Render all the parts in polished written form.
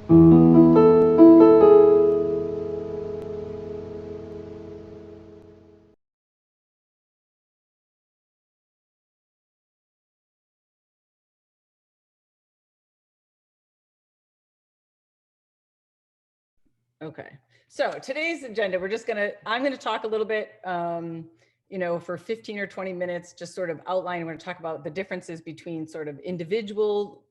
Okay, so today's agenda, I'm gonna talk a little bit, for 15 or 20 minutes, just sort of outline. We're gonna talk about the differences between sort of individual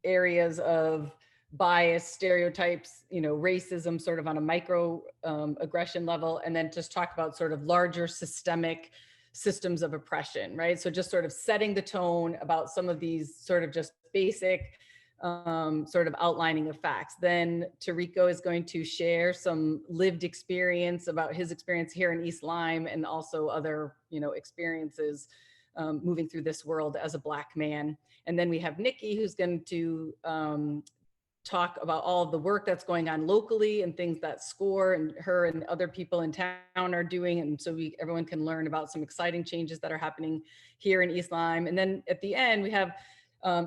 areas of bias, stereotypes, racism, sort of on a micro aggression level, and then just talk about sort of larger systemic systems of oppression, right? So just sort of setting the tone about some of these sort of just basic sort of outlining of facts. Then Tariko is going to share some lived experience about his experience here in East Lyme and also other, experiences moving through this world as a Black man. And then we have Nickie, who's going to talk about all of the work that's going on locally and things that SCORE and her and other people in town are doing. And so everyone can learn about some exciting changes that are happening here in East Lyme. And then at the end, we have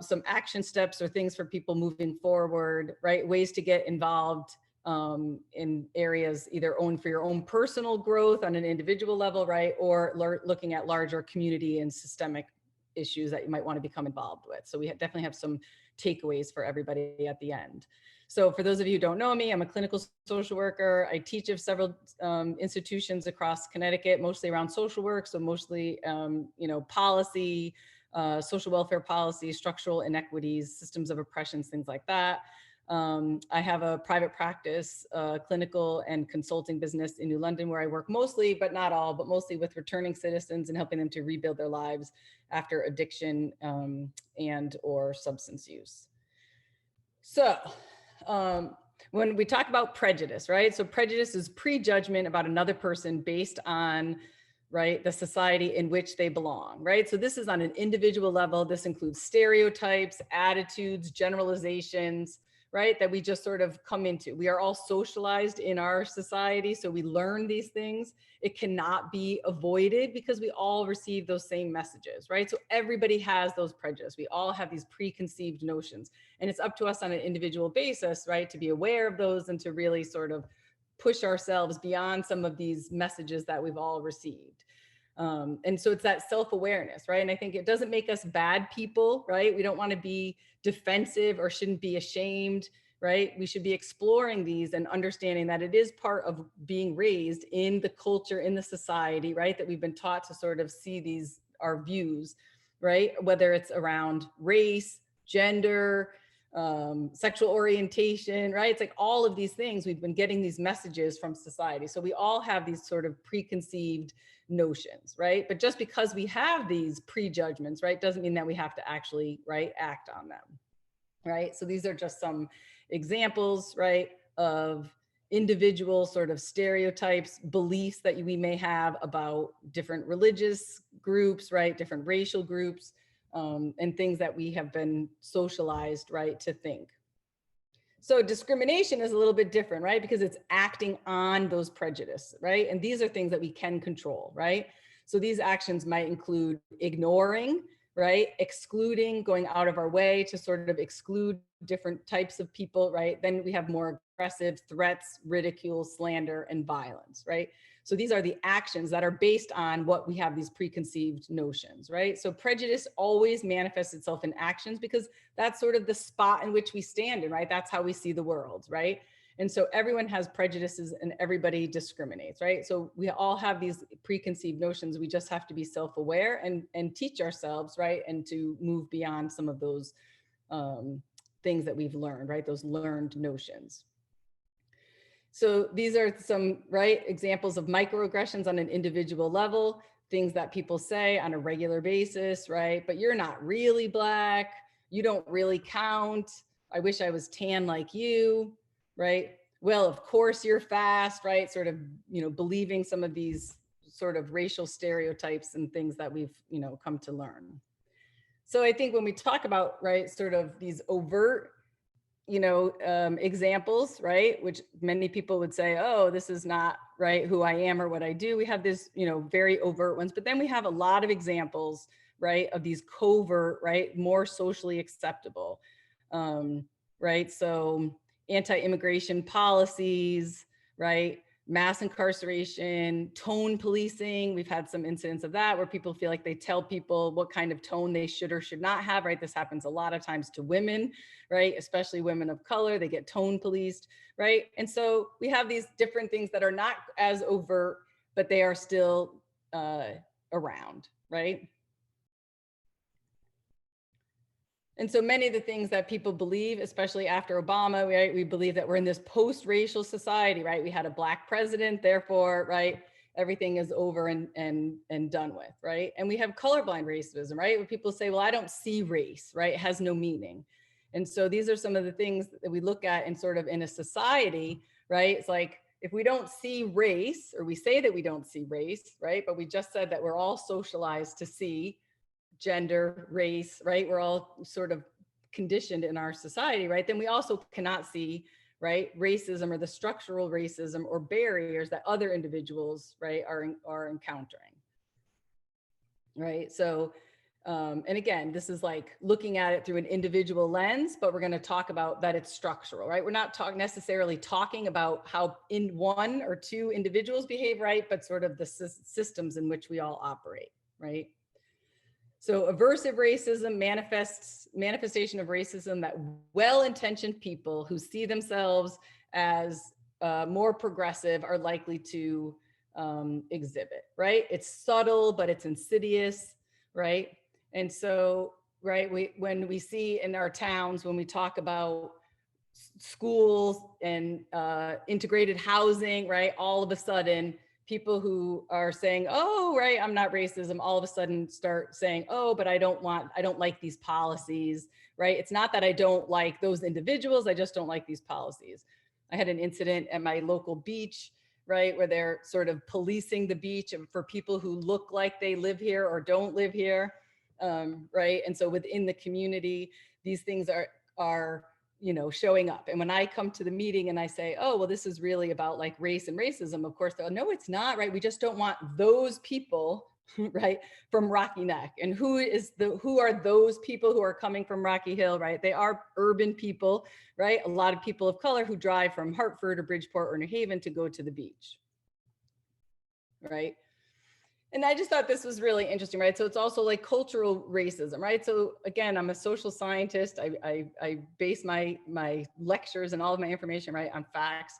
some action steps or things for people moving forward, right? Ways to get involved in areas either for your own personal growth on an individual level, right? Or looking at larger community and systemic issues that you might want to become involved with. So we definitely have some takeaways for everybody at the end. So for those of you who don't know me, I'm a clinical social worker. I teach at several institutions across Connecticut, mostly around social work. So mostly, policy, social welfare policy, structural inequities, systems of oppressions, things like that. I have a private practice, clinical and consulting business in New London where I work mostly, but not all, but mostly with returning citizens and helping them to rebuild their lives after addiction and or substance use. So when we talk about prejudice, right? So prejudice is prejudgment about another person based on, right, the society in which they belong, right? So this is on an individual level. This includes stereotypes, attitudes, generalizations, right, that we just sort of come into. We are all socialized in our society, so we learn these things. It cannot be avoided because we all receive those same messages, right? So everybody has those prejudices. We all have these preconceived notions, and it's up to us on an individual basis, right, to be aware of those and to really sort of push ourselves beyond some of these messages that we've all received. And so it's that self-awareness, right? And I think it doesn't make us bad people, right? We don't want to be defensive or shouldn't be ashamed, right? We should be exploring these and understanding that it is part of being raised in the culture, in the society, right? That we've been taught to sort of see our views, right? Whether it's around race, gender, sexual orientation, right? It's like all of these things, we've been getting these messages from society. So we all have these sort of preconceived notions, right? But just because we have these prejudgments, right, doesn't mean that we have to actually, right, act on them, right? So these are just some examples, right, of individual sort of stereotypes, beliefs that we may have about different religious groups, right, different racial groups, and things that we have been socialized, right, to think. So discrimination is a little bit different, right? Because it's acting on those prejudices, right? And these are things that we can control, right? So these actions might include ignoring, right? Excluding, going out of our way to sort of exclude different types of people, right? Then we have more aggressive threats, ridicule, slander, and violence, right? So these are the actions that are based on what we have these preconceived notions, right? So prejudice always manifests itself in actions because that's sort of the spot in which we stand in, right? That's how we see the world, right? And so everyone has prejudices and everybody discriminates, right? So we all have these preconceived notions. We just have to be self-aware and teach ourselves, right? And to move beyond some of those things that we've learned, right? Those learned notions. So these are some, right, examples of microaggressions on an individual level, things that people say on a regular basis, right? But you're not really Black. You don't really count. I wish I was tan like you, right? Well, of course you're fast, right? Sort of, believing some of these sort of racial stereotypes and things that we've, come to learn. So I think when we talk about, right, sort of these overt examples, right, which many people would say, oh, this is not, right, who I am or what I do. We have this, very overt ones, but then we have a lot of examples, right, of these covert, right, more socially acceptable right? So anti-immigration policies, right? Mass incarceration, tone policing. We've had some incidents of that where people feel like they tell people what kind of tone they should or should not have, right? This happens a lot of times to women, right? Especially women of color, they get tone policed, right? And so we have these different things that are not as overt, but they are still around, right? And so many of the things that people believe, especially after Obama, right, we believe that we're in this post-racial society, right? We had a Black president, therefore, right, everything is over and done with, right? And we have colorblind racism, right? Where people say, well, I don't see race, right? It has no meaning. And so these are some of the things that we look at in sort of in a society, right? It's like, if we don't see race, or we say that we don't see race, right? But we just said that we're all socialized to see gender, race, right? We're all sort of conditioned in our society, right? Then we also cannot see, right, racism or the structural racism or barriers that other individuals, right, are encountering, right? So, and again, this is like looking at it through an individual lens, but we're going to talk about that it's structural, right? We're not necessarily talking about how in one or two individuals behave, right? But sort of the systems in which we all operate, right? So aversive racism manifestation of racism that well-intentioned people who see themselves as more progressive are likely to exhibit, right? It's subtle, but it's insidious, right? And so, right, when we see in our towns, when we talk about schools and integrated housing, right, all of a sudden, people who are saying, oh, right, I'm not racism, all of a sudden start saying, oh, but I don't like these policies, right? It's not that I don't like those individuals, I just don't like these policies. I had an incident at my local beach, right, where they're sort of policing the beach for people who look like they live here or don't live here, right? And so within the community, these things are showing up. And when I come to the meeting and I say, oh, well, this is really about like race and racism, of course, they'll, no, it's not, right? We just don't want those people, right, from Rocky Neck. And who are those people who are coming from Rocky Hill, right? They are urban people, right? A lot of people of color who drive from Hartford or Bridgeport or New Haven to go to the beach, right? And I just thought this was really interesting, right? So it's also like cultural racism, right? So again, I'm a social scientist. I base my lectures and all of my information, right, on facts.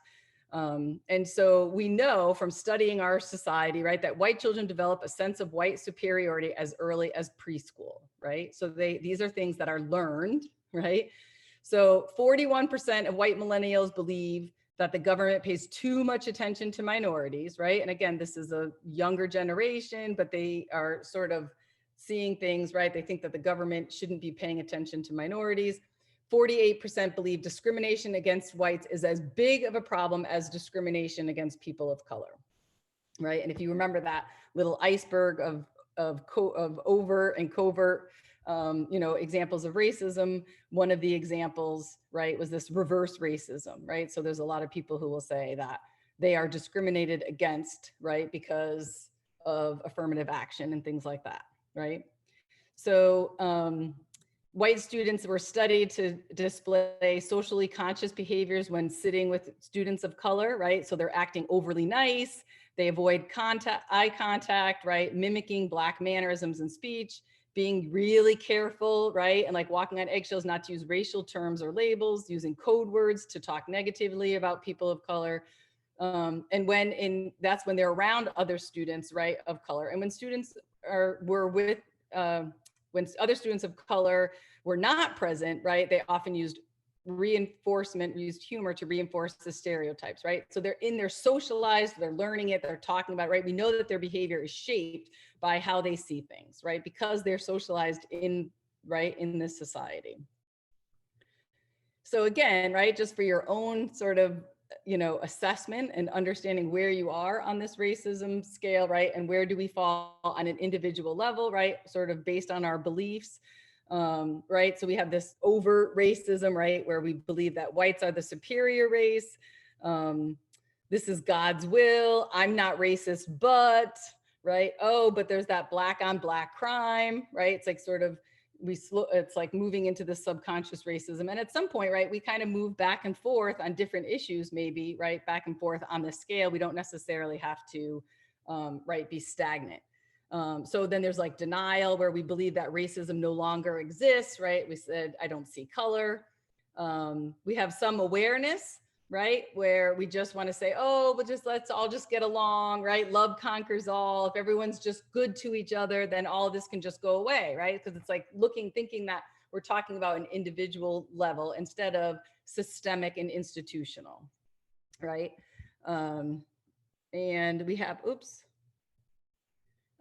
And so we know from studying our society, right, that white children develop a sense of white superiority as early as preschool, right? So these are things that are learned, right? So 41% of white millennials believe that the government pays too much attention to minorities, right? And again, this is a younger generation, but they are sort of seeing things, right? They think that the government shouldn't be paying attention to minorities. 48% believe discrimination against whites is as big of a problem as discrimination against people of color, right? And if you remember that little iceberg of overt and covert examples of racism, one of the examples, right, was this reverse racism, right? So there's a lot of people who will say that they are discriminated against, right, because of affirmative action and things like that, right? So white students were studied to display socially conscious behaviors when sitting with students of color, right? So they're acting overly nice, they avoid eye contact, right? Mimicking Black mannerisms in speech, being really careful, right? And like walking on eggshells, not to use racial terms or labels, using code words to talk negatively about people of color. And that's when they're around other students, right, of color. And when students when other students of color were not present, right, they often used used humor to reinforce the stereotypes, right? So they're socialized, they're learning it, they're talking about it, right? We know that their behavior is shaped by how they see things, right? Because they're socialized in this society. So again, right, just for your own sort of, assessment and understanding where you are on this racism scale, right? And where do we fall on an individual level, right? Sort of based on our beliefs, right? So we have this overt racism, right? Where we believe that whites are the superior race. This is God's will. I'm not racist, but, right? Oh, but there's that Black on Black crime, right? It's like sort of it's like moving into the subconscious racism. And at some point, right, we kind of move back and forth on different issues, maybe, right, back and forth on the scale. We don't necessarily have to, right, be stagnant. So then there's like denial, where we believe that racism no longer exists, right? We said, I don't see color. We have some awareness, right, where we just want to say, oh, but let's all just get along, right? Love conquers all. If everyone's just good to each other, then all of this can just go away, right? Because it's like thinking that we're talking about an individual level instead of systemic and institutional, right? And we have,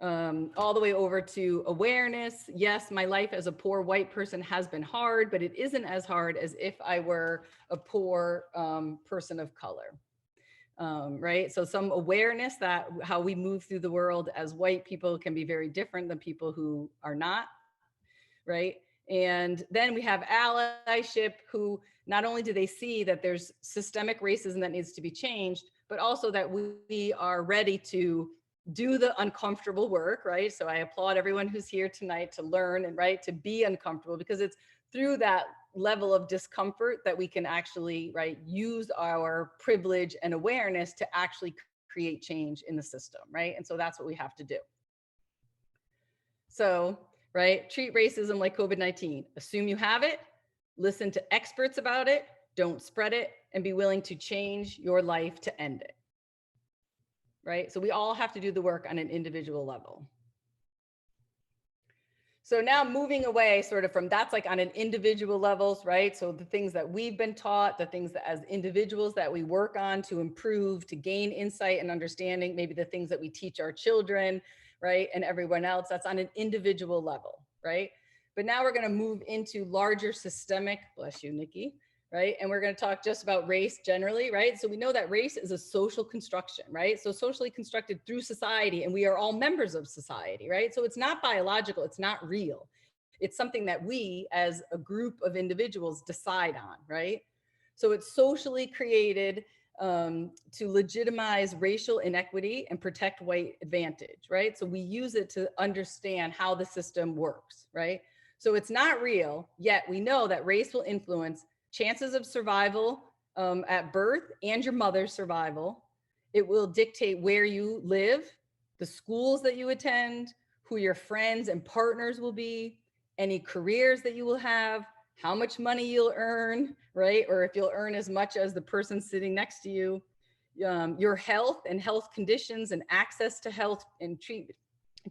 all the way over to awareness. Yes, my life as a poor white person has been hard, but it isn't as hard as if I were a poor person of color, right? So some awareness that how we move through the world as white people can be very different than people who are not, right? And then we have allyship, who not only do they see that there's systemic racism that needs to be changed, but also that we are ready to do the uncomfortable work, right? So I applaud everyone who's here tonight to learn and, right, to be uncomfortable, because it's through that level of discomfort that we can actually, right, use our privilege and awareness to actually create change in the system, right? And so that's what we have to do. So, right, treat racism like COVID-19. Assume you have it, listen to experts about it, don't spread it, and be willing to change your life to end it. Right? So we all have to do the work on an individual level. So now moving away sort of from that's like on an individual levels, right? So the things that we've been taught, the things that as individuals that we work on to improve, to gain insight and understanding, maybe the things that we teach our children, right? And everyone else, that's on an individual level, right? But now we're going to move into larger systemic, bless you, Nickie, right? And we're going to talk just about race generally, right? So we know that race is a social construction, right? So socially constructed through society, and we are all members of society, right? So it's not biological, it's not real. It's something that we as a group of individuals decide on, right? So it's socially created to legitimize racial inequity and protect white advantage, right? So we use it to understand how the system works, right? So it's not real, yet we know that race will influence chances of survival at birth and your mother's survival. It will dictate where you live, the schools that you attend, who your friends and partners will be, any careers that you will have, how much money you'll earn, right? Or if you'll earn as much as the person sitting next to you, your health and health conditions and access to health and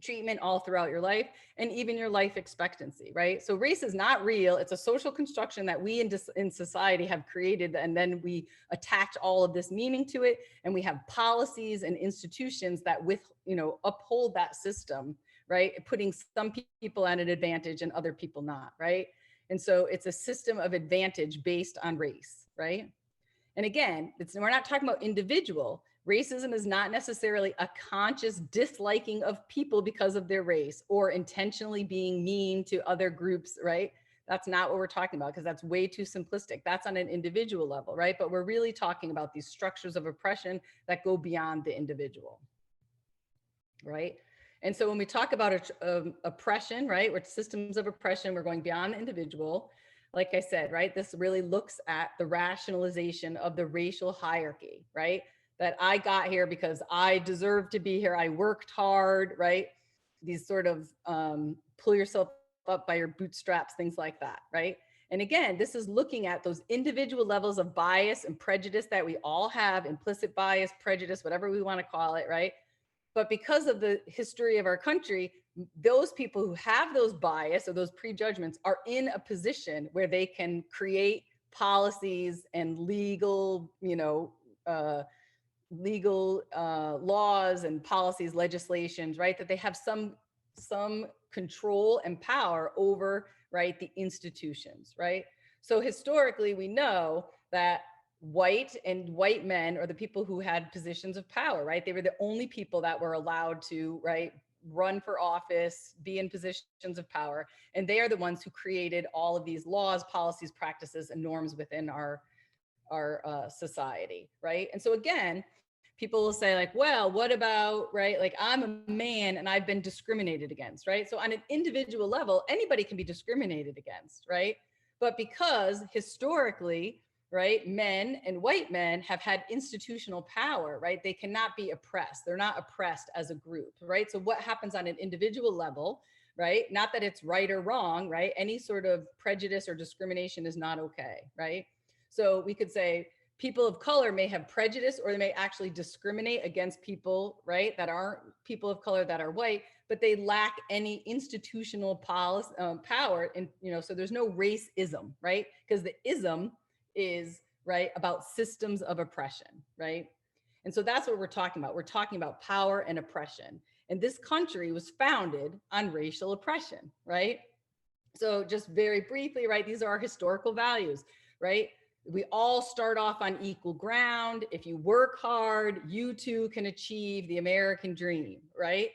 treatment all throughout your life, and even your life expectancy, right? So race is not real. It's a social construction that we in society have created, and then we attach all of this meaning to it, and we have policies and institutions that uphold that system, right? Putting some people at an advantage and other people not, right? And so it's a system of advantage based on race, right? And again, we're not talking about individual. Racism is not necessarily a conscious disliking of people because of their race or intentionally being mean to other groups, right? That's not what we're talking about, because that's way too simplistic. That's on an individual level, right? But we're really talking about these structures of oppression that go beyond the individual, right? And so when we talk about oppression, right, or systems of oppression, we're going beyond the individual. Like I said, right, this really looks at the rationalization of the racial hierarchy, right? That I got here because I deserve to be here. I worked hard, right? These sort of pull yourself up by your bootstraps, things like that, right? And again, this is looking at those individual levels of bias and prejudice that we all have, implicit bias, prejudice, whatever we want to call it, right? But because of the history of our country, those people who have those bias or those prejudgments are in a position where they can create policies and legal, laws and policies, legislations, right? That they have some control and power over, right, the institutions, right? So historically, we know that white men, or the people who had positions of power, right? They were the only people that were allowed to, right, run for office, be in positions of power. And they are the ones who created all of these laws, policies, practices, and norms within our society, right? And so again, people will say like, well, what about, right? Like I'm a man and I've been discriminated against, right? So on an individual level, anybody can be discriminated against, right? But because historically, right, men and white men have had institutional power, right? They cannot be oppressed. They're not oppressed as a group, right? So what happens on an individual level, right? Not that it's right or wrong, right? Any sort of prejudice or discrimination is not okay, right? So we could say people of color may have prejudice or they may actually discriminate against people, right, that aren't people of color that are white, but they lack any institutional policy, power. And, you know, so there's no racism, right? Because the ism is, right, about systems of oppression, right? And so that's what we're talking about. We're talking about power and oppression. And this country was founded on racial oppression, right? So just very briefly, right, these are our historical values, right? We all start off on equal ground. If you work hard, you too can achieve the American dream, right?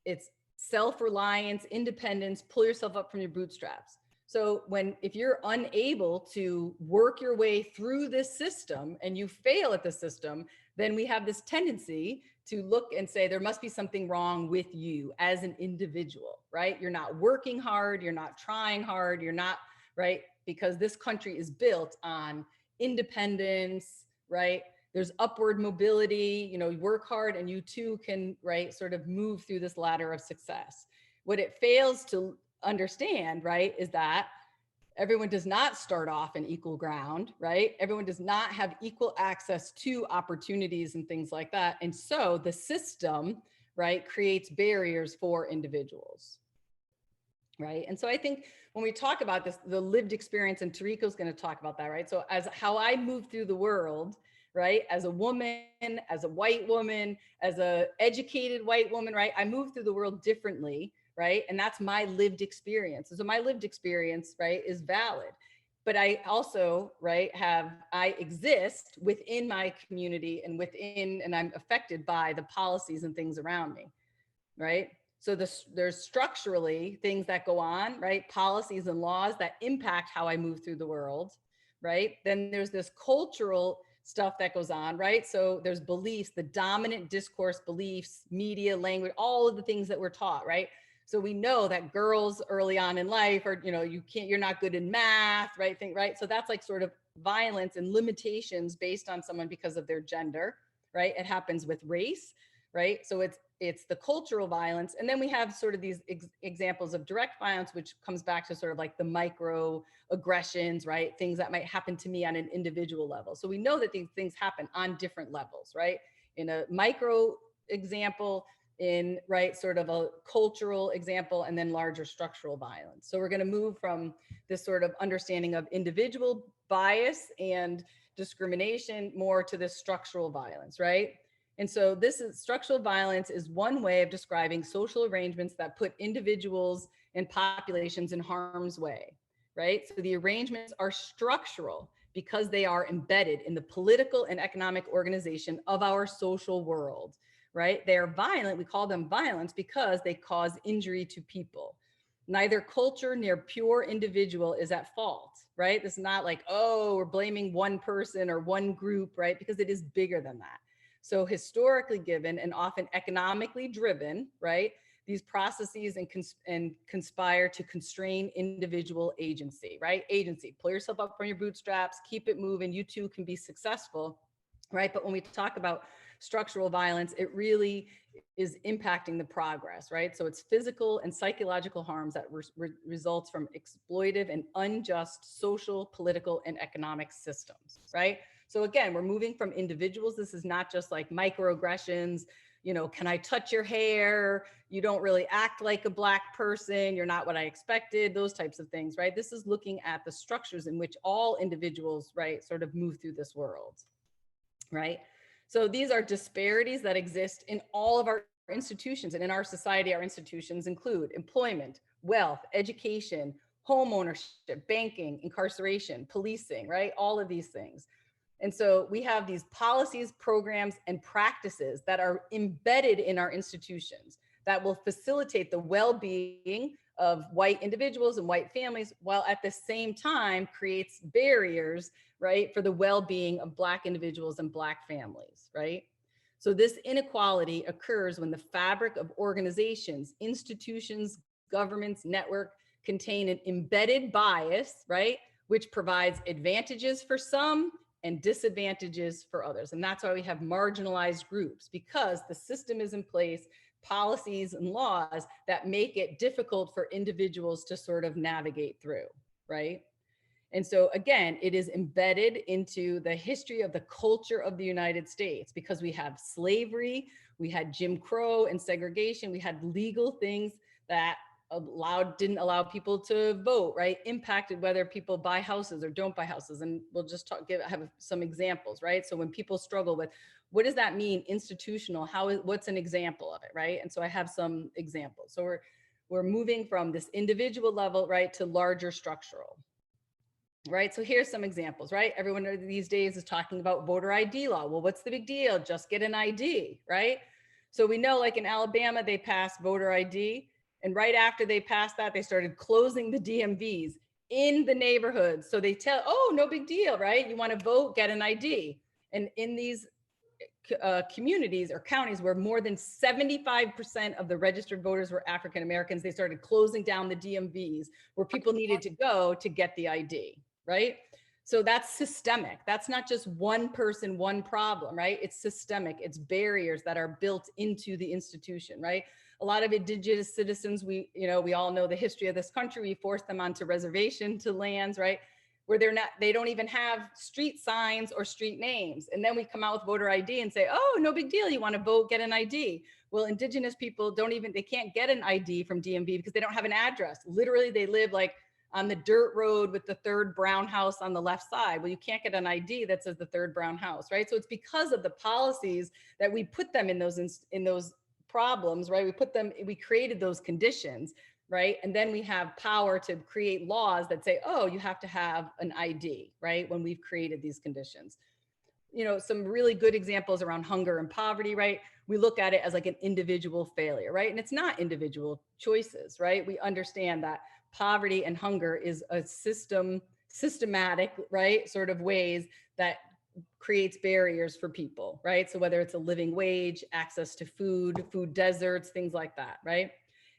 It's self-reliance, independence, pull yourself up from your bootstraps. So if you're unable to work your way through this system and you fail at the system, then we have this tendency to look and say, there must be something wrong with you as an individual, right? You're not working hard, you're not trying hard, you're not, right? Because this country is built on independence, right? There's upward mobility, you know, you work hard and you too can, right, sort of move through this ladder of success. What it fails to understand, right, is that everyone does not start off in equal ground, right? Everyone does not have equal access to opportunities and things like that. And so the system, right, creates barriers for individuals, right? And so I think when we talk about this, the lived experience, and Tariko's going to talk about that, right? So as how I move through the world, right, as a woman, as a white woman, as a educated white woman, right, I move through the world differently, right? And that's my lived experience. So my lived experience, right, is valid. But I also, right, I exist within my community and I'm affected by the policies and things around me, right? So there's structurally things that go on, right? Policies and laws that impact how I move through the world, right? Then there's this cultural stuff that goes on, right? So there's beliefs, the dominant discourse beliefs, media, language, all of the things that we're taught, right? So we know that girls early on in life are, you know, you're not good in math, right? Right. So that's like sort of violence and limitations based on someone because of their gender, right? It happens with race, right? So it's the cultural violence. And then we have sort of these examples of direct violence, which comes back to sort of like the micro aggressions, right? Things that might happen to me on an individual level. So we know that these things happen on different levels, right? In a micro example, in, right, sort of a cultural example, and then larger structural violence. So we're going to move from this sort of understanding of individual bias and discrimination more to this structural violence, right? And so structural violence is one way of describing social arrangements that put individuals and populations in harm's way, right? So the arrangements are structural because they are embedded in the political and economic organization of our social world, right? They are violent. We call them violence because they cause injury to people. Neither culture nor pure individual is at fault, right? This is not like, oh, we're blaming one person or one group, right? Because it is bigger than that. So historically given and often economically driven, right? These processes and conspire to constrain individual agency, right? Agency, pull yourself up from your bootstraps, keep it moving, you too can be successful, right? But when we talk about structural violence, it really is impacting the progress, right? So it's physical and psychological harms that results from exploitive and unjust social, political, and economic systems, right? So again, we're moving from individuals. This is not just like microaggressions, you know, can I touch your hair? You don't really act like a Black person. You're not what I expected, those types of things, right? This is looking at the structures in which all individuals, right, sort of move through this world, right? So these are disparities that exist in all of our institutions, and in our society, our institutions include employment, wealth, education, home ownership, banking, incarceration, policing, right? All of these things. And so we have these policies, programs, and practices that are embedded in our institutions that will facilitate the well-being of white individuals and white families, while at the same time creates barriers, right, for the well-being of Black individuals and Black families, right? So this inequality occurs when the fabric of organizations, institutions, governments, network contain an embedded bias, right? Which provides advantages for some and disadvantages for others. And that's why we have marginalized groups, because the system is in place, policies and laws that make it difficult for individuals to sort of navigate through, right? And so again, it is embedded into the history of the culture of the United States, because we have slavery, we had Jim Crow and segregation, we had legal things that didn't allow people to vote, right? Impacted whether people buy houses or don't buy houses. And we'll just have some examples, right? So when people struggle with, what does that mean institutional? What's an example of it, right? And so I have some examples. So we're moving from this individual level, right, to larger structural. Right. So here's some examples, right? Everyone these days is talking about voter ID law. Well, what's the big deal? Just get an ID, right? So we know, like in Alabama, they passed voter ID. And right after they passed that, they started closing the DMVs in the neighborhoods. So they tell, oh, no big deal, right? You want to vote, get an ID. And in these communities or counties where more than 75% of the registered voters were African Americans, they started closing down the DMVs where people needed to go to get the ID, right? So that's systemic. That's not just one person, one problem, right? It's systemic. It's barriers that are built into the institution, right? A lot of indigenous citizens, we all know the history of this country. We forced them onto reservation to lands, right? Where they don't even have street signs or street names. And then we come out with voter ID and say, oh, no big deal. You want to vote, get an ID. Well, indigenous people they can't get an ID from DMV because they don't have an address. Literally, they live like on the dirt road with the third brown house on the left side. Well, you can't get an ID that says the third brown house, right? So it's because of the policies that we put them in those problems, right? We created those conditions, right? And then we have power to create laws that say, oh, you have to have an ID, right? When we've created these conditions. Some really good examples around hunger and poverty, right? We look at it as like an individual failure, right? And it's not individual choices, right? We understand that poverty and hunger is a systematic, right? Sort of ways that creates barriers for people, right? So whether it's a living wage, access to food deserts, things like that, right?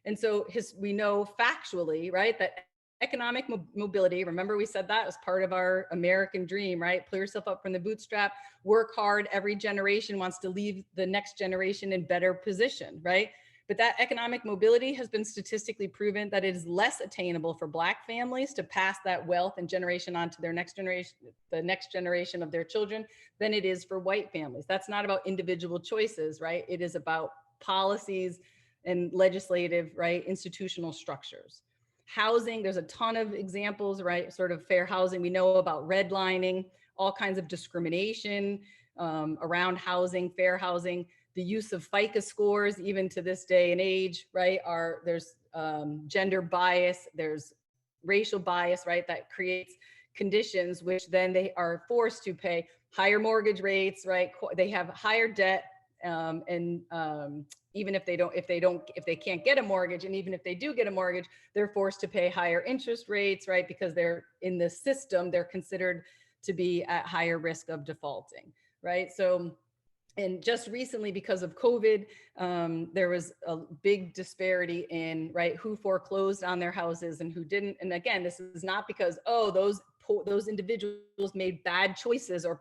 And so we know factually, right, that economic mobility, remember we said that was part of our American dream, right? Pull yourself up from the bootstrap, work hard. Every generation wants to leave the next generation in better position, right? But that economic mobility has been statistically proven that it is less attainable for Black families to pass that wealth and generation on to their next generation, the next generation of their children, than it is for white families. That's not about individual choices, right? It is about policies and legislative, right, institutional structures. Housing, there's a ton of examples, right? Sort of fair housing. We know about redlining, all kinds of discrimination around housing, fair housing, the use of FICA scores, even to this day and age, right? There's gender bias, there's racial bias, right? That creates conditions which then they are forced to pay higher mortgage rates, right? They have higher debt, even if they can't get a mortgage, and even if they do get a mortgage, they're forced to pay higher interest rates, right? Because they're in the system, they're considered to be at higher risk of defaulting, right? So, and just recently, because of COVID, there was a big disparity in, right, who foreclosed on their houses and who didn't. And again, this is not because, oh, those individuals made bad choices or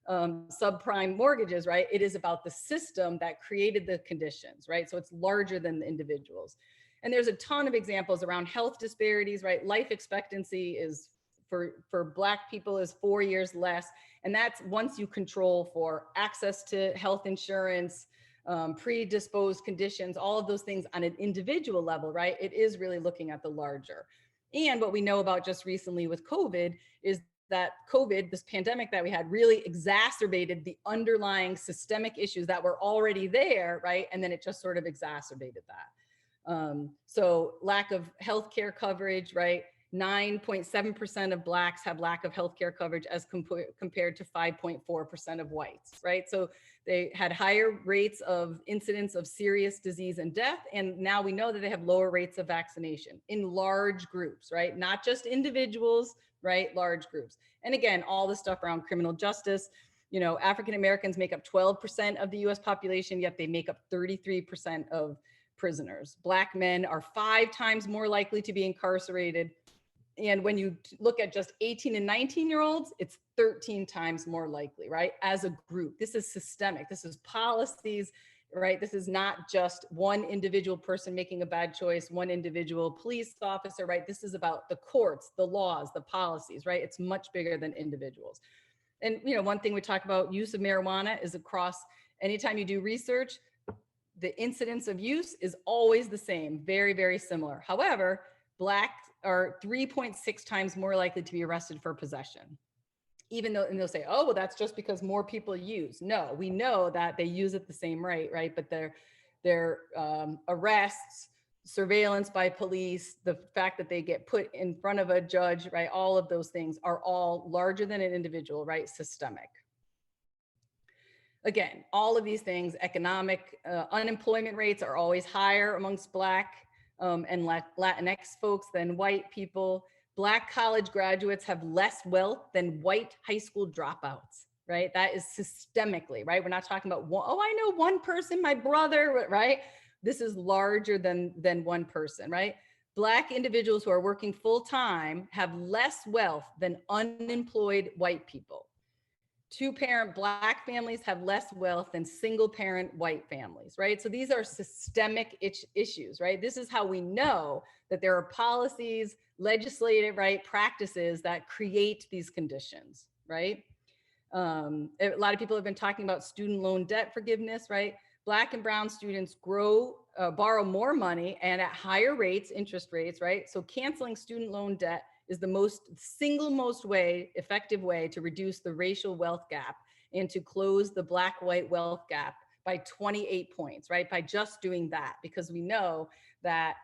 subprime mortgages, right? It is about the system that created the conditions, right? So it's larger than the individuals. And there's a ton of examples around health disparities, right? Life expectancy is for Black people is 4 years less. And that's once you control for access to health insurance, predisposed conditions, all of those things on an individual level, right? It is really looking at the larger. And what we know about just recently with COVID is that COVID, this pandemic that we had, really exacerbated the underlying systemic issues that were already there, right? And then it just sort of exacerbated that. So lack of healthcare coverage, right? 9.7% of Blacks have lack of healthcare coverage as compared to 5.4% of whites, right? So they had higher rates of incidence of serious disease and death. And now we know that they have lower rates of vaccination in large groups, right? Not just individuals, right? Large groups. And again, all the stuff around criminal justice. You know, African Americans make up 12% of the US population, yet they make up 33% of prisoners. Black men are 5 times more likely to be incarcerated. And when you look at just 18 and 19-year-olds, it's 13 times more likely, right? As a group, this is systemic. This is policies, right? This is not just one individual person making a bad choice, one individual police officer, right? This is about the courts, the laws, the policies, right? It's much bigger than individuals. And, you know, one thing we talk about, use of marijuana is across, anytime you do research, the incidence of use is always the same, very, very similar. However, Black are 3.6 times more likely to be arrested for possession. Even though, and they'll say, oh, well, that's just because more people use. No, we know that they use it the same rate, right? But their arrests, surveillance by police, the fact that they get put in front of a judge, right? All of those things are all larger than an individual, right? Systemic. Again, all of these things, economic, unemployment rates are always higher amongst Black and Latinx folks than white people. Black college graduates have less wealth than white high school dropouts, right? That is systemically, right? We're not talking about, oh, I know one person, my brother, right? This is larger than one person, right? Black individuals who are working full time have less wealth than unemployed white people. 2-parent Black families have less wealth than single parent white families, right? So these are systemic issues, right? This is how we know that there are policies, legislative, right, practices that create these conditions, right? A lot of people have been talking about student loan debt forgiveness, right? Black and brown students borrow more money and at higher rates, interest rates, right? So canceling student loan debt is the single most effective way to reduce the racial wealth gap and to close the Black-white wealth gap by 28 points, right? By just doing that, because we know that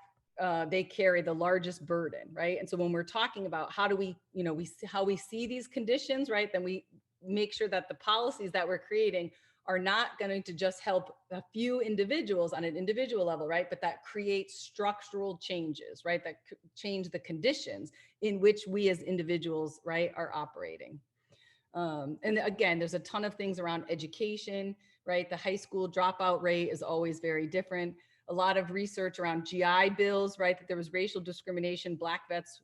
they carry the largest burden, right? And so when we're talking about how do we, you know, how we see these conditions, right? Then we make sure that the policies that we're creating are not going to just help a few individuals on an individual level, right? But that create structural changes, right? That change the conditions in which we as individuals, right, are operating. And again, there's a ton of things around education, right? The high school dropout rate is always very different. A lot of research around GI bills, right? That there was racial discrimination. Black vets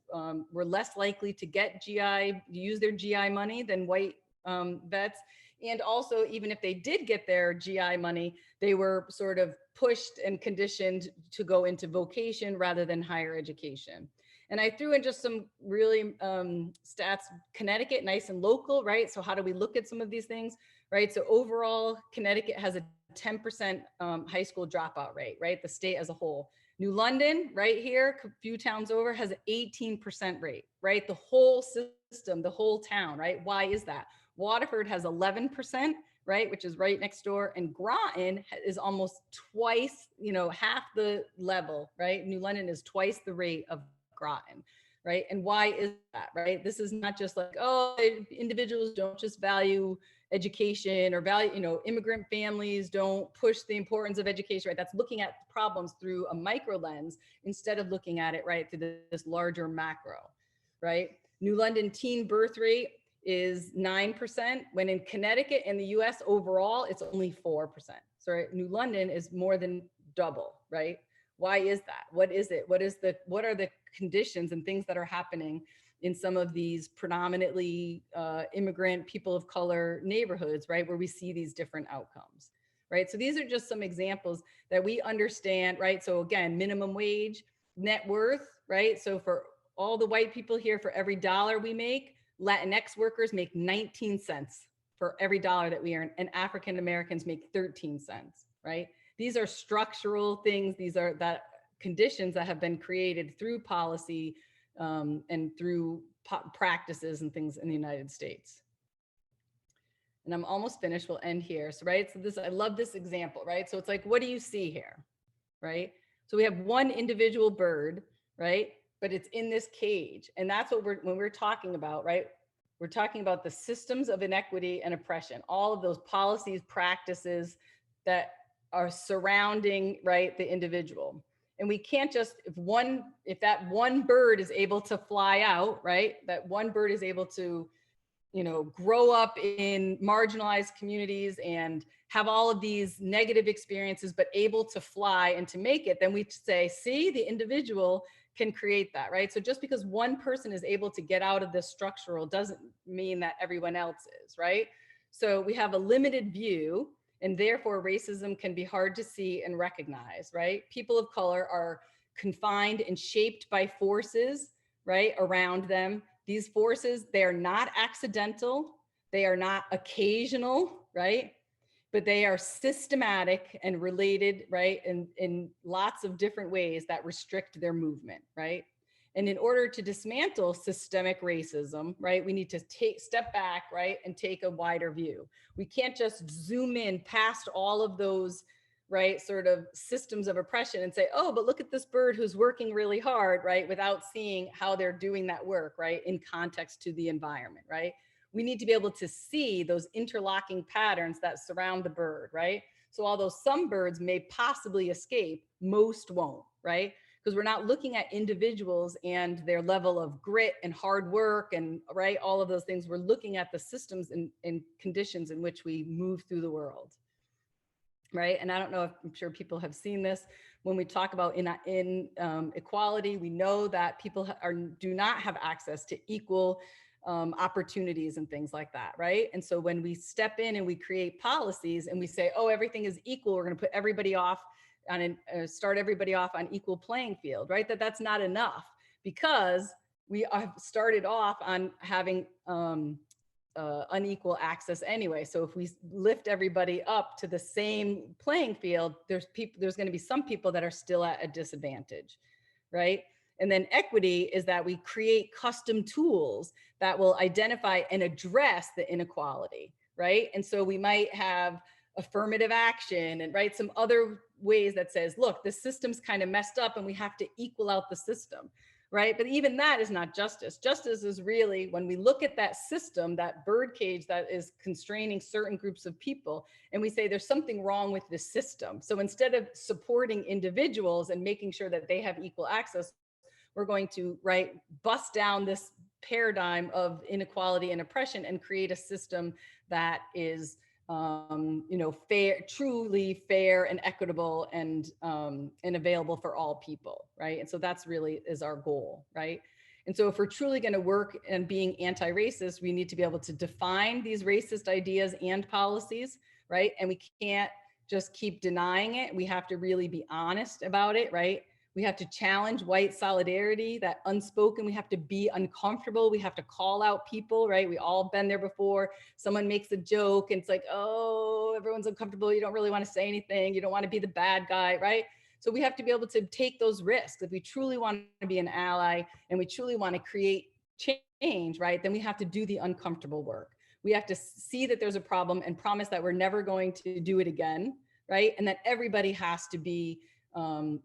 were less likely to get use their GI money than white vets. And also, even if they did get their GI money, they were sort of pushed and conditioned to go into vocation rather than higher education. And I threw in just some really stats, Connecticut, nice and local, right? So how do we look at some of these things, right? So overall, Connecticut has a 10% high school dropout rate, right? The state as a whole. New London, right here, a few towns over, has an 18% rate, right? The whole system, the whole town, right? Why is that? Waterford has 11%, right, which is right next door, and Groton is almost twice, you know, half the level, right? New London is twice the rate of Groton, right? And why is that, right? This is not just like, oh, individuals don't just value education or value, you know, immigrant families don't push the importance of education, right? That's looking at problems through a micro lens instead of looking at it, right, through this larger macro, right? New London teen birth rate is 9%, when in Connecticut and the US overall, it's only 4%. So right, New London is more than double, right? Why is that? What is it? What are the conditions and things that are happening in some of these predominantly immigrant, people of color neighborhoods, right? Where we see these different outcomes, right? So these are just some examples that we understand, right? So again, minimum wage, net worth, right? So for all the white people here, for every dollar we make, Latinx workers make 19 cents for every dollar that we earn, and African Americans make 13 cents, right? These are structural things. These are that conditions that have been created through policy and through practices and things in the United States. And I'm almost finished. We'll end here. So, right. So this, I love this example, right? So it's like, what do you see here, right? So we have one individual bird, right? But it's in this cage. And that's what when we're talking about, right? We're talking about the systems of inequity and oppression, all of those policies, practices that are surrounding, right, the individual. And we can't just, if that one bird is able to fly out, right? That one bird is able to grow up in marginalized communities and have all of these negative experiences, but able to fly and to make it, then we say, see, the individual can create that, right? So just because one person is able to get out of this structural doesn't mean that everyone else is, right? So we have a limited view, and therefore racism can be hard to see and recognize, right? People of color are confined and shaped by forces, right, around them. These forces, they are not accidental, they are not occasional, right? But they are systematic and related, right? In lots of different ways that restrict their movement, right? And in order to dismantle systemic racism, right, we need to step back, right, and take a wider view. We can't just zoom in past all of those, right, sort of systems of oppression and say, oh, but look at this bird who's working really hard, right, without seeing how they're doing that work, right, in context to the environment, right? We need to be able to see those interlocking patterns that surround the bird, right? So although some birds may possibly escape, most won't, right? Because we're not looking at individuals and their level of grit and hard work and, right, all of those things. We're looking at the systems and conditions in which we move through the world, right? And I don't know if, I'm sure people have seen this. When we talk about equality, we know that people do not have access to equal opportunities and things like that, right? And so when we step in and we create policies and we say, oh, everything is equal, we're going to put everybody off on start everybody off on equal playing field, right? That's not enough, because we have started off on having unequal access anyway. So if we lift everybody up to the same playing field, there's going to be some people that are still at a disadvantage, right? And then equity is that we create custom tools that will identify and address the inequality, right? And so we might have affirmative action and, right, some other ways that says, look, the system's kind of messed up and we have to equal out the system, right? But even that is not justice. Justice is really when we look at that system, that birdcage that is constraining certain groups of people, and we say there's something wrong with the system. So instead of supporting individuals and making sure that they have equal access, we're going to, right, bust down this paradigm of inequality and oppression and create a system that is fair, truly fair and equitable and available for all people, right? And so that's really is our goal, right? And so if we're truly going to work and being anti-racist, we need to be able to define these racist ideas and policies, right? And we can't just keep denying it. We have to really be honest about it, right? We have to challenge white solidarity, that unspoken. We have to be uncomfortable. We have to call out people, right? We all been there before. Someone makes a joke and it's like, oh, everyone's uncomfortable. You don't really want to say anything. You don't want to be the bad guy, right? So we have to be able to take those risks. If we truly want to be an ally and we truly want to create change, right, then we have to do the uncomfortable work. We have to see that there's a problem and promise that we're never going to do it again, right? And that everybody has to be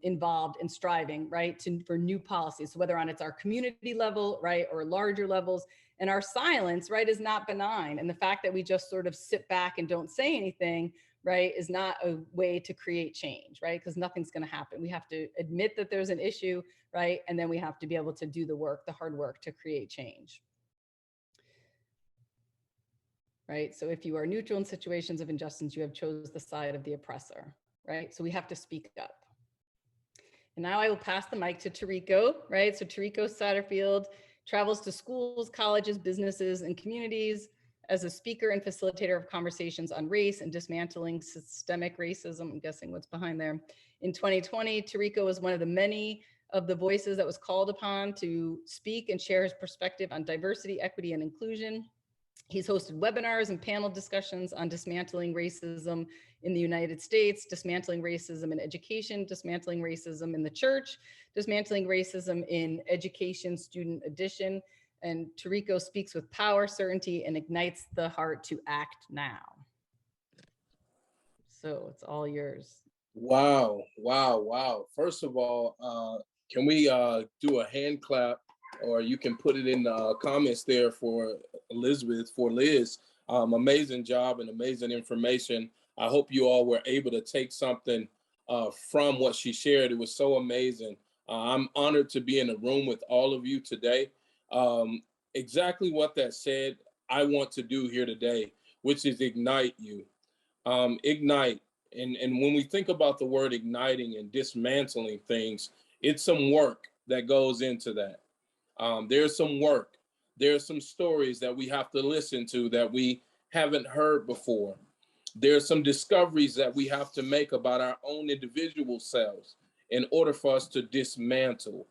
involved in striving, right, for new policies, so whether on it's our community level, right, or larger levels. And our silence, right, is not benign. And the fact that we just sort of sit back and don't say anything, right, is not a way to create change, right, because nothing's going to happen. We have to admit that there's an issue, right, and then we have to be able to do the work, the hard work to create change. Right, so if you are neutral in situations of injustice, you have chose the side of the oppressor, right? So we have to speak up. And now I will pass the mic to Tariko, right? So Tariko Satterfield travels to schools, colleges, businesses, and communities as a speaker and facilitator of conversations on race and dismantling systemic racism. I'm guessing what's behind there. In 2020, Tariko was one of the many of the voices that was called upon to speak and share his perspective on diversity, equity, and inclusion. He's hosted webinars and panel discussions on dismantling racism in the United States, dismantling racism in education, dismantling racism in the church, dismantling racism in education student addition. And Tariko speaks with power, certainty, and ignites the heart to act now. So it's all yours. Wow, wow, wow. First of all, can we do a hand clap, or you can put it in the comments there for Elizabeth, for Liz. Amazing job and amazing information. I hope you all were able to take something from what she shared. It was so amazing. I'm honored to be in a room with all of you today. Exactly what that said, I want to do here today, which is ignite you. Ignite. And when we think about the word igniting and dismantling things, it's some work that goes into that. There's some work. There's some stories that we have to listen to that we haven't heard before. There's some discoveries that we have to make about our own individual selves in order for us to dismantle.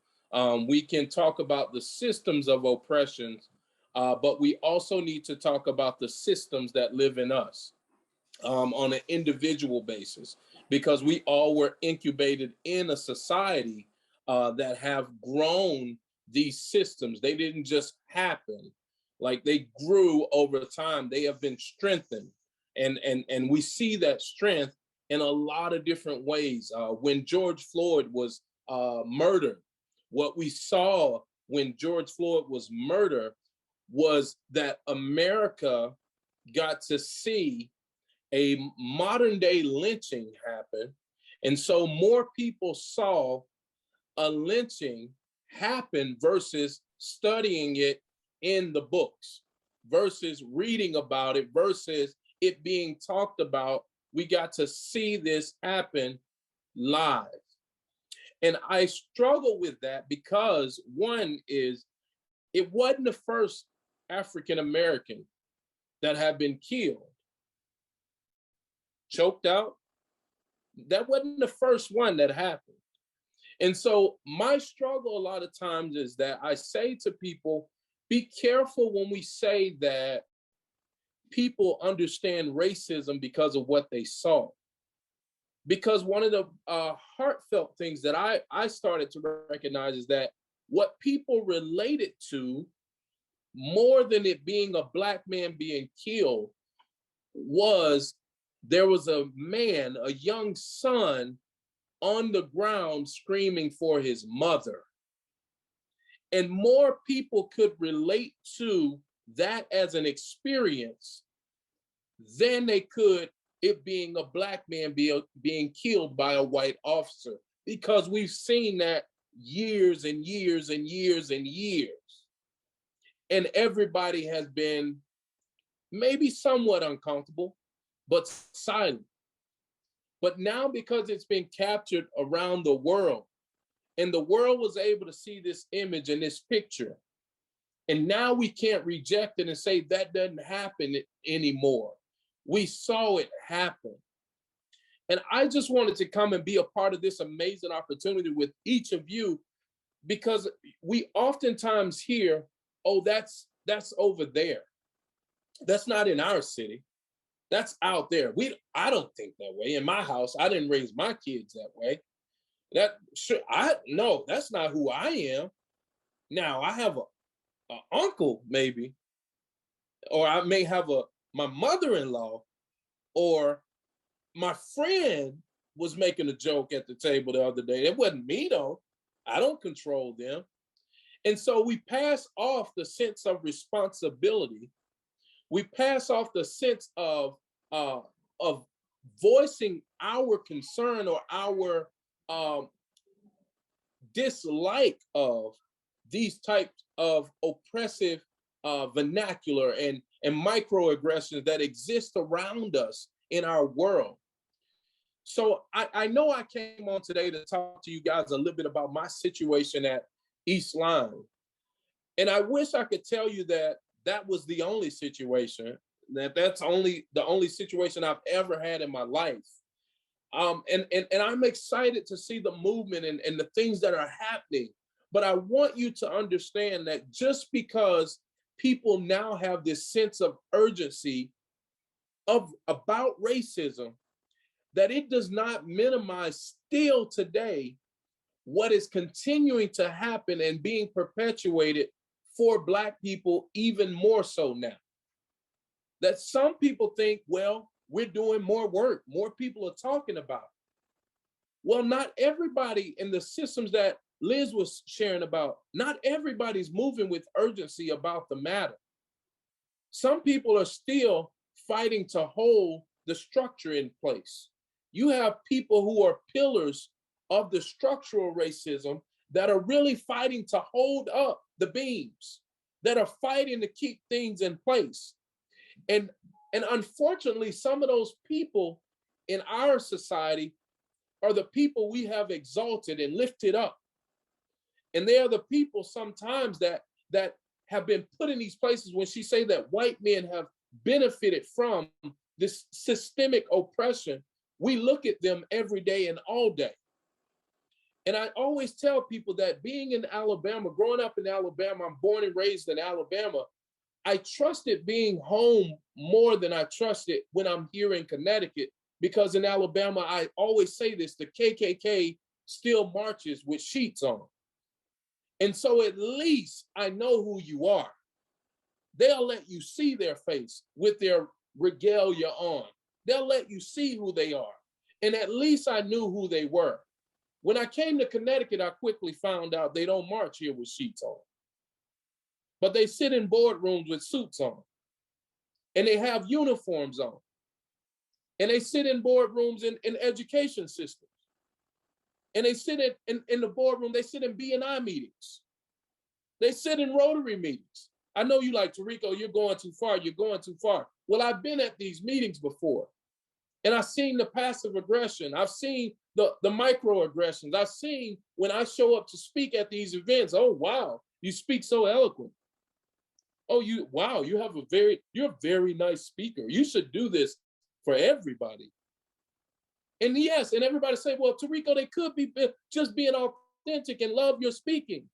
We can talk about the systems of oppression, but we also need to talk about the systems that live in us on an individual basis, because we all were incubated in a society that have grown these systems. They didn't just happen, like they grew over time. They have been strengthened, and we see that strength in a lot of different ways. When George Floyd was murdered, what we saw when George Floyd was murdered was that America got to see a modern day lynching happen. And so more people saw a lynching happen versus studying it in the books, versus reading about it, versus it being talked about. We got to see this happen live. And I struggle with that because one is, it wasn't the first African American that had been killed, choked out. That wasn't the first one that happened. And so my struggle a lot of times is that I say to people, be careful when we say that people understand racism because of what they saw. Because one of the heartfelt things that I started to recognize is that what people related to, more than it being a Black man being killed, was there was a man, a young son, on the ground screaming for his mother. And more people could relate to that as an experience than they could it being a Black man being killed by a white officer, because we've seen that years and years and years and years. And everybody has been maybe somewhat uncomfortable, but silent. But now, because it's been captured around the world, and the world was able to see this image and this picture, and now we can't reject it and say that doesn't happen anymore. We saw it happen. And I just wanted to come and be a part of this amazing opportunity with each of you, because we oftentimes hear, oh, that's over there. That's not in our city. That's out there. I don't think that way. In my house, I didn't raise my kids that way. No, that's not who I am. Now I have a uncle maybe, or I may have my mother-in-law, or my friend was making a joke at the table the other day. It wasn't me though. I don't control them. And so we pass off the sense of responsibility. We pass off the sense of voicing our concern or our dislike of these types of oppressive vernacular and microaggressions that exist around us in our world. So I know I came on today to talk to you guys a little bit about my situation at East Line. And I wish I could tell you that that was the only situation, that's the only situation I've ever had in my life. And I'm excited to see the movement and the things that are happening. But I want you to understand that just because people now have this sense of urgency about racism, that it does not minimize still today what is continuing to happen and being perpetuated for Black people, even more so now. That some people think, well, we're doing more work, more people are talking about it. Well, not everybody in the systems that Liz was sharing about, not everybody's moving with urgency about the matter. Some people are still fighting to hold the structure in place. You have people who are pillars of the structural racism that are really fighting to hold up the beams, that are fighting to keep things in place. And unfortunately, some of those people in our society are the people we have exalted and lifted up. And they are the people sometimes that have been put in these places. When she say that white men have benefited from this systemic oppression, we look at them every day and all day. And I always tell people that being in Alabama, growing up in Alabama, I'm born and raised in Alabama, I trusted being home more than I trusted when I'm here in Connecticut, because in Alabama, I always say this, the KKK still marches with sheets on. And so at least I know who you are. They'll let you see their face with their regalia on. They'll let you see who they are. And at least I knew who they were. When I came to Connecticut, I quickly found out they don't march here with sheets on, but they sit in boardrooms with suits on, and they have uniforms on, and they sit in boardrooms in education systems, and they sit in the boardroom, they sit in B&I meetings, they sit in Rotary meetings. I know you like, Tariko, you're going too far, you're going too far. Well, I've been at these meetings before, and I've seen the passive aggression. I've seen the microaggressions. I've seen when I show up to speak at these events, oh, wow, you speak so eloquent. Oh, you're a very nice speaker. You should do this for everybody. And yes, and everybody say, well, Tariko, they could be just being authentic and love your speaking.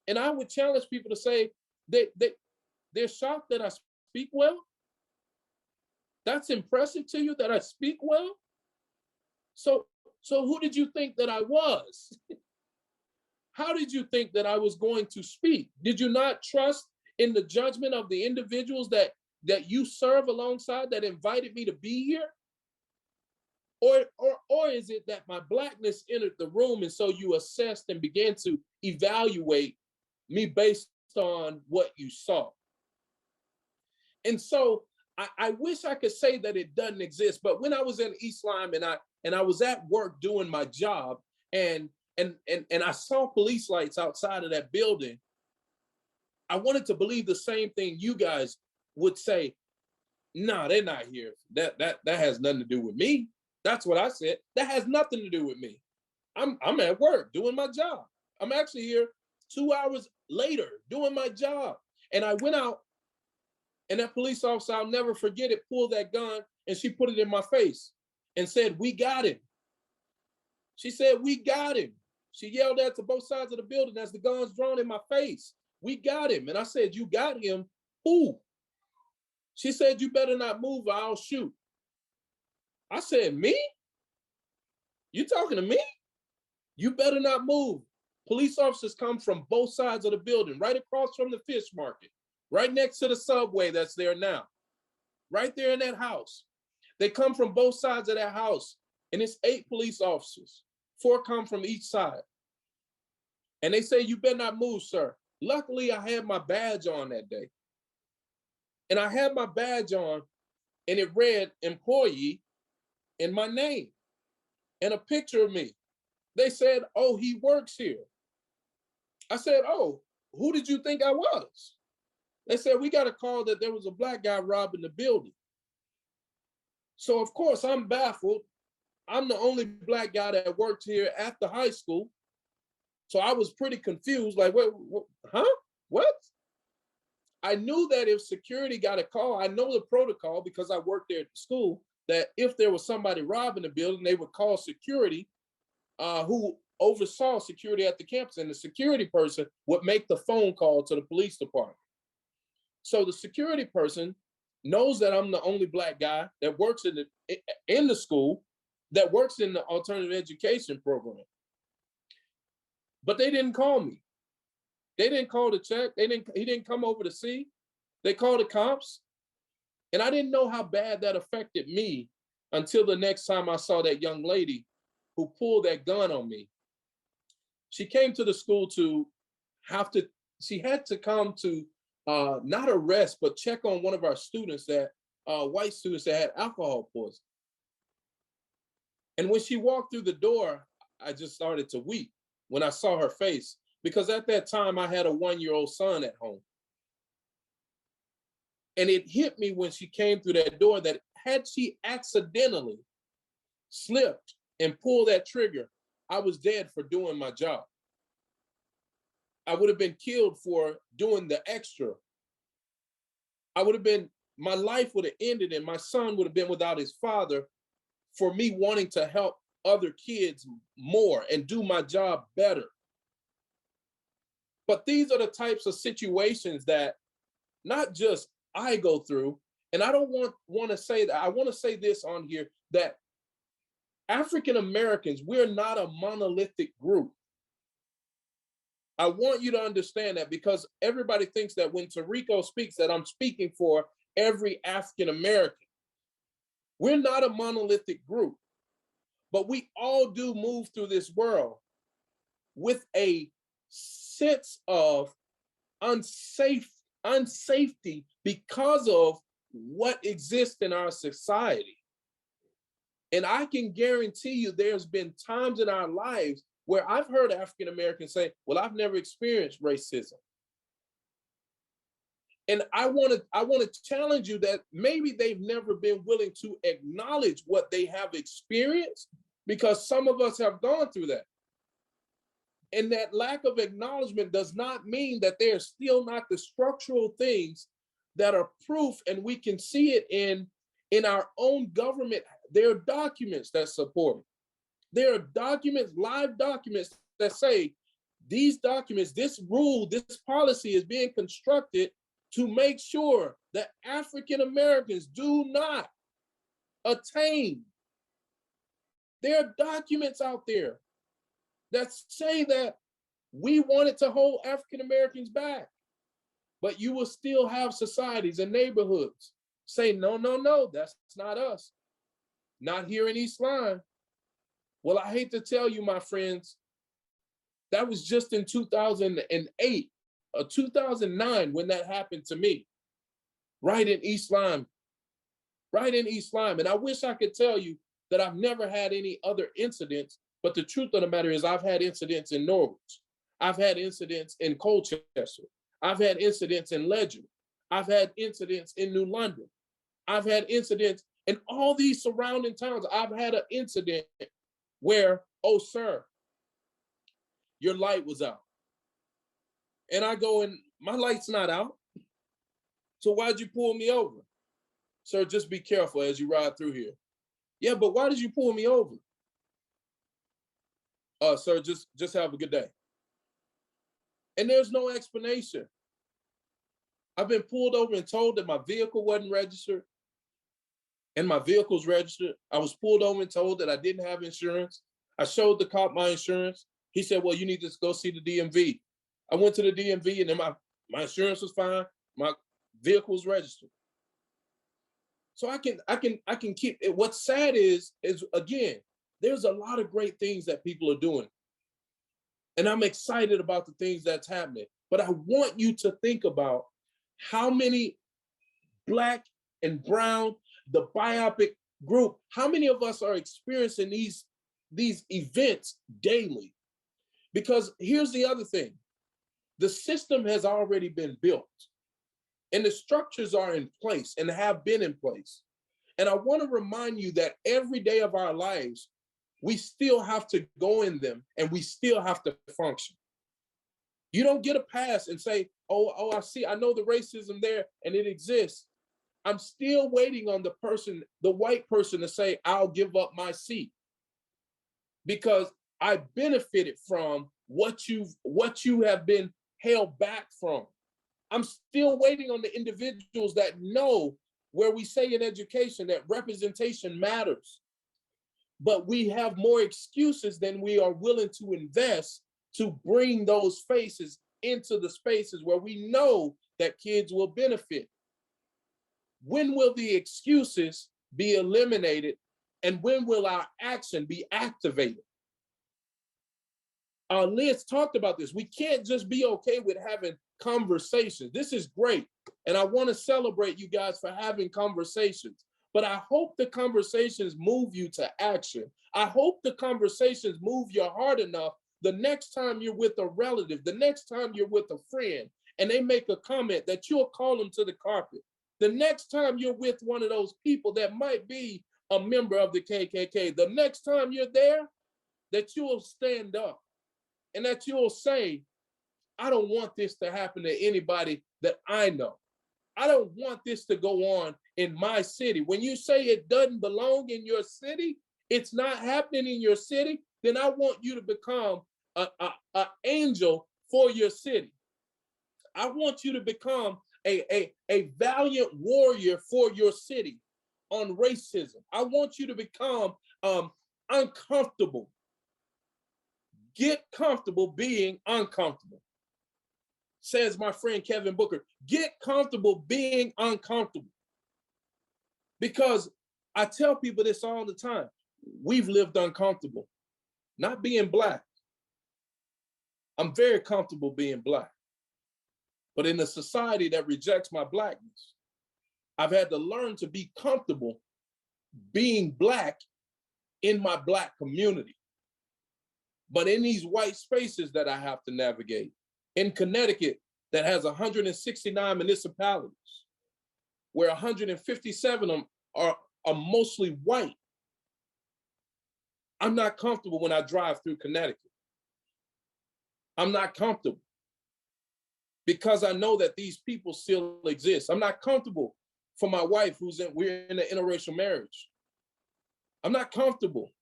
And I would challenge people to say they're shocked that I speak well. That's impressive to you that I speak well. So who did you think that I was? How did you think that I was going to speak? Did you not trust in the judgment of the individuals that you serve alongside that invited me to be here? Or is it that my Blackness entered the room and so you assessed and began to evaluate me based on what you saw? And so I wish I could say that it doesn't exist, but when I was in East Lyme and I was at work doing my job and I saw police lights outside of that building, I wanted to believe the same thing you guys would say. No, they're not here. That has nothing to do with me. That's what I said. That has nothing to do with me. I'm at work doing my job. I'm actually here 2 hours later doing my job. And I went out, and that police officer, I'll never forget it, pulled that gun and she put it in my face and said, "We got him." She said, "We got him." She yelled that to both sides of the building as the gun's drawn in my face. "We got him." And I said, "You got him? Who?" She said, "You better not move or I'll shoot." I said, "Me? You talking to me? You better not move." Police officers come from both sides of the building, right across from the fish market, right next to the subway that's there now, right there in that house. They come from both sides of that house, and it's 8 police officers. 4 come from each side. And they say, "You better not move, sir." Luckily, I had my badge on that day. And I had my badge on, and it read employee in my name and a picture of me. They said, "Oh, he works here." I said, "Oh, who did you think I was?" They said, "We got a call that there was a black guy robbing the building." So of course I'm baffled. I'm the only black guy that worked here at the high school. So I was pretty confused, like, what, huh? What? I knew that if security got a call, I know the protocol because I worked there at the school, that if there was somebody robbing the building, they would call security who oversaw security at the campus, and the security person would make the phone call to the police department. So the security person knows that I'm the only black guy that works in the school, that works in the alternative education program. But they didn't call me. They didn't call to check. He didn't come over to see. They called the cops. And I didn't know how bad that affected me until the next time I saw that young lady who pulled that gun on me. She came to the school she had to come to not arrest, but check on one of our students, white students that had alcohol poisoning. And when she walked through the door, I just started to weep when I saw her face, because at that time I had a 1-year-old son at home. And it hit me when she came through that door that had she accidentally slipped and pulled that trigger, I was dead for doing my job. I would have been killed for doing the extra. My life would have ended and my son would have been without his father for me wanting to help other kids more and do my job better. But these are the types of situations that not just I go through, and I don't want to say that. I want to say this on here, that African Americans, we're not a monolithic group. I want you to understand that, because everybody thinks that when Tariko speaks that I'm speaking for every African American. We're not a monolithic group, but we all do move through this world with a sense of unsafety because of what exists in our society. And I can guarantee you there's been times in our lives where I've heard African Americans say, well, I've never experienced racism. And I want to challenge you that maybe they've never been willing to acknowledge what they have experienced, because some of us have gone through that. And that lack of acknowledgement does not mean that there's still not the structural things that are proof, and we can see it in our own government. There are documents that support it. There are documents, live documents that say these documents, this rule, this policy is being constructed to make sure that African Americans do not attain. There are documents out there that say that we wanted to hold African Americans back, but you will still have societies and neighborhoods say, no, no, no, that's not us. Not here in East Line. Well, I hate to tell you, my friends, that was just in 2008 or 2009 when that happened to me, right in East Lyme. And I wish I could tell you that I've never had any other incidents, but the truth of the matter is I've had incidents in Norwich. I've had incidents in Colchester. I've had incidents in Ledger. I've had incidents in New London. I've had incidents in all these surrounding towns. I've had an incident where, oh, sir, your light was out. And I go, and my light's not out. So why'd you pull me over? Sir, just be careful as you ride through here. Yeah, but why did you pull me over? Sir, just have a good day. And there's no explanation. I've been pulled over and told that my vehicle wasn't registered, and my vehicle's registered. I was pulled over and told that I didn't have insurance. I showed the cop my insurance. He said, well, you need to go see the DMV. I went to the DMV, and then my insurance was fine. My vehicle was registered. So I can keep it. What's sad is again, there's a lot of great things that people are doing. And I'm excited about the things that's happening. But I want you to think about how many Black and brown, the biopic group, how many of us are experiencing these events daily? Because here's the other thing. The system has already been built, and the structures are in place and have been in place. And I want to remind you that every day of our lives, we still have to go in them and we still have to function. You don't get a pass and say, oh, I know the racism there and it exists. I'm still waiting on the white person to say, I'll give up my seat because I benefited from what you have been held back from. I'm still waiting on the individuals that know where we say in education that representation matters. But we have more excuses than we are willing to invest to bring those faces into the spaces where we know that kids will benefit. When will the excuses be eliminated, and when will our action be activated? Liz talked about this. We can't just be okay with having conversations. This is great. And I want to celebrate you guys for having conversations. But I hope the conversations move you to action. I hope the conversations move your heart enough the next time you're with a relative, the next time you're with a friend, and they make a comment that you'll call them to the carpet The next time you're with one of those people that might be a member of the KKK, the next time you're there, that you'll stand up and that you'll say, I don't want this to happen to anybody that I know. I don't want this to go on in my city. When you say it doesn't belong in your city, it's not happening in your city, then I want you to become an angel for your city. I want you to become a valiant warrior for your city on racism. I want you to become uncomfortable. Get comfortable being uncomfortable. Says my friend Kevin Booker, get comfortable being uncomfortable. Because I tell people this all the time, we've lived uncomfortable, not being Black. I'm very comfortable being Black. But in a society that rejects my Blackness, I've had to learn to be comfortable being Black in my Black community. But in these white spaces that I have to navigate, in Connecticut that has 169 municipalities, where 157 of them are mostly white, I'm not comfortable when I drive through Connecticut. I'm not comfortable because I know that these people still exist. I'm not comfortable for my wife we're in an interracial marriage. I'm not comfortable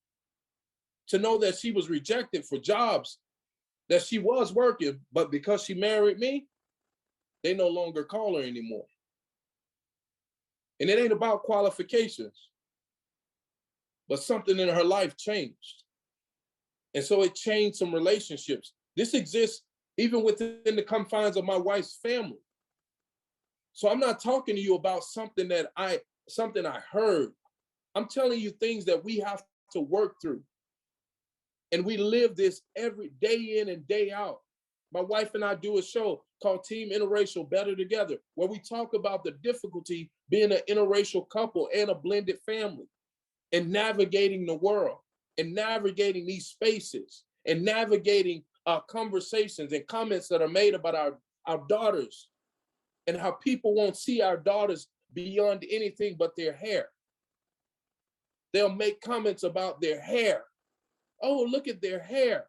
to know that she was rejected for jobs that she was working, but because she married me, they no longer call her anymore. And it ain't about qualifications, but something in her life changed. And so it changed some relationships. This exists even within the confines of my wife's family. So I'm not talking to you about something I heard. I'm telling you things that we have to work through. And we live this every day in and day out. My wife and I do a show called Team Interracial Better Together, where we talk about the difficulty being an interracial couple and a blended family and navigating the world and navigating these spaces and navigating conversations and comments that are made about our daughters and how people won't see our daughters beyond anything but their hair. They'll make comments about their hair. Oh, look at their hair.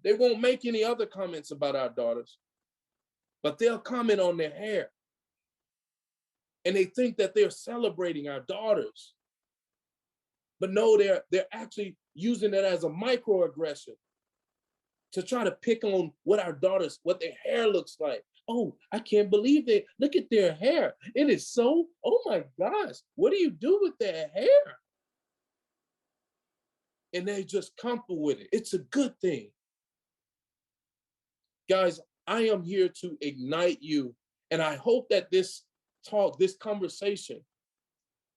They won't make any other comments about our daughters, but they'll comment on their hair. And they think that they're celebrating our daughters. But no, they're actually using it as a microaggression to try to pick on what their hair looks like. Oh, I can't believe it. Look at their hair. It is so, oh my gosh, what do you do with their hair? And they're just comfortable with it. It's a good thing. Guys, I am here to ignite you. And I hope that this conversation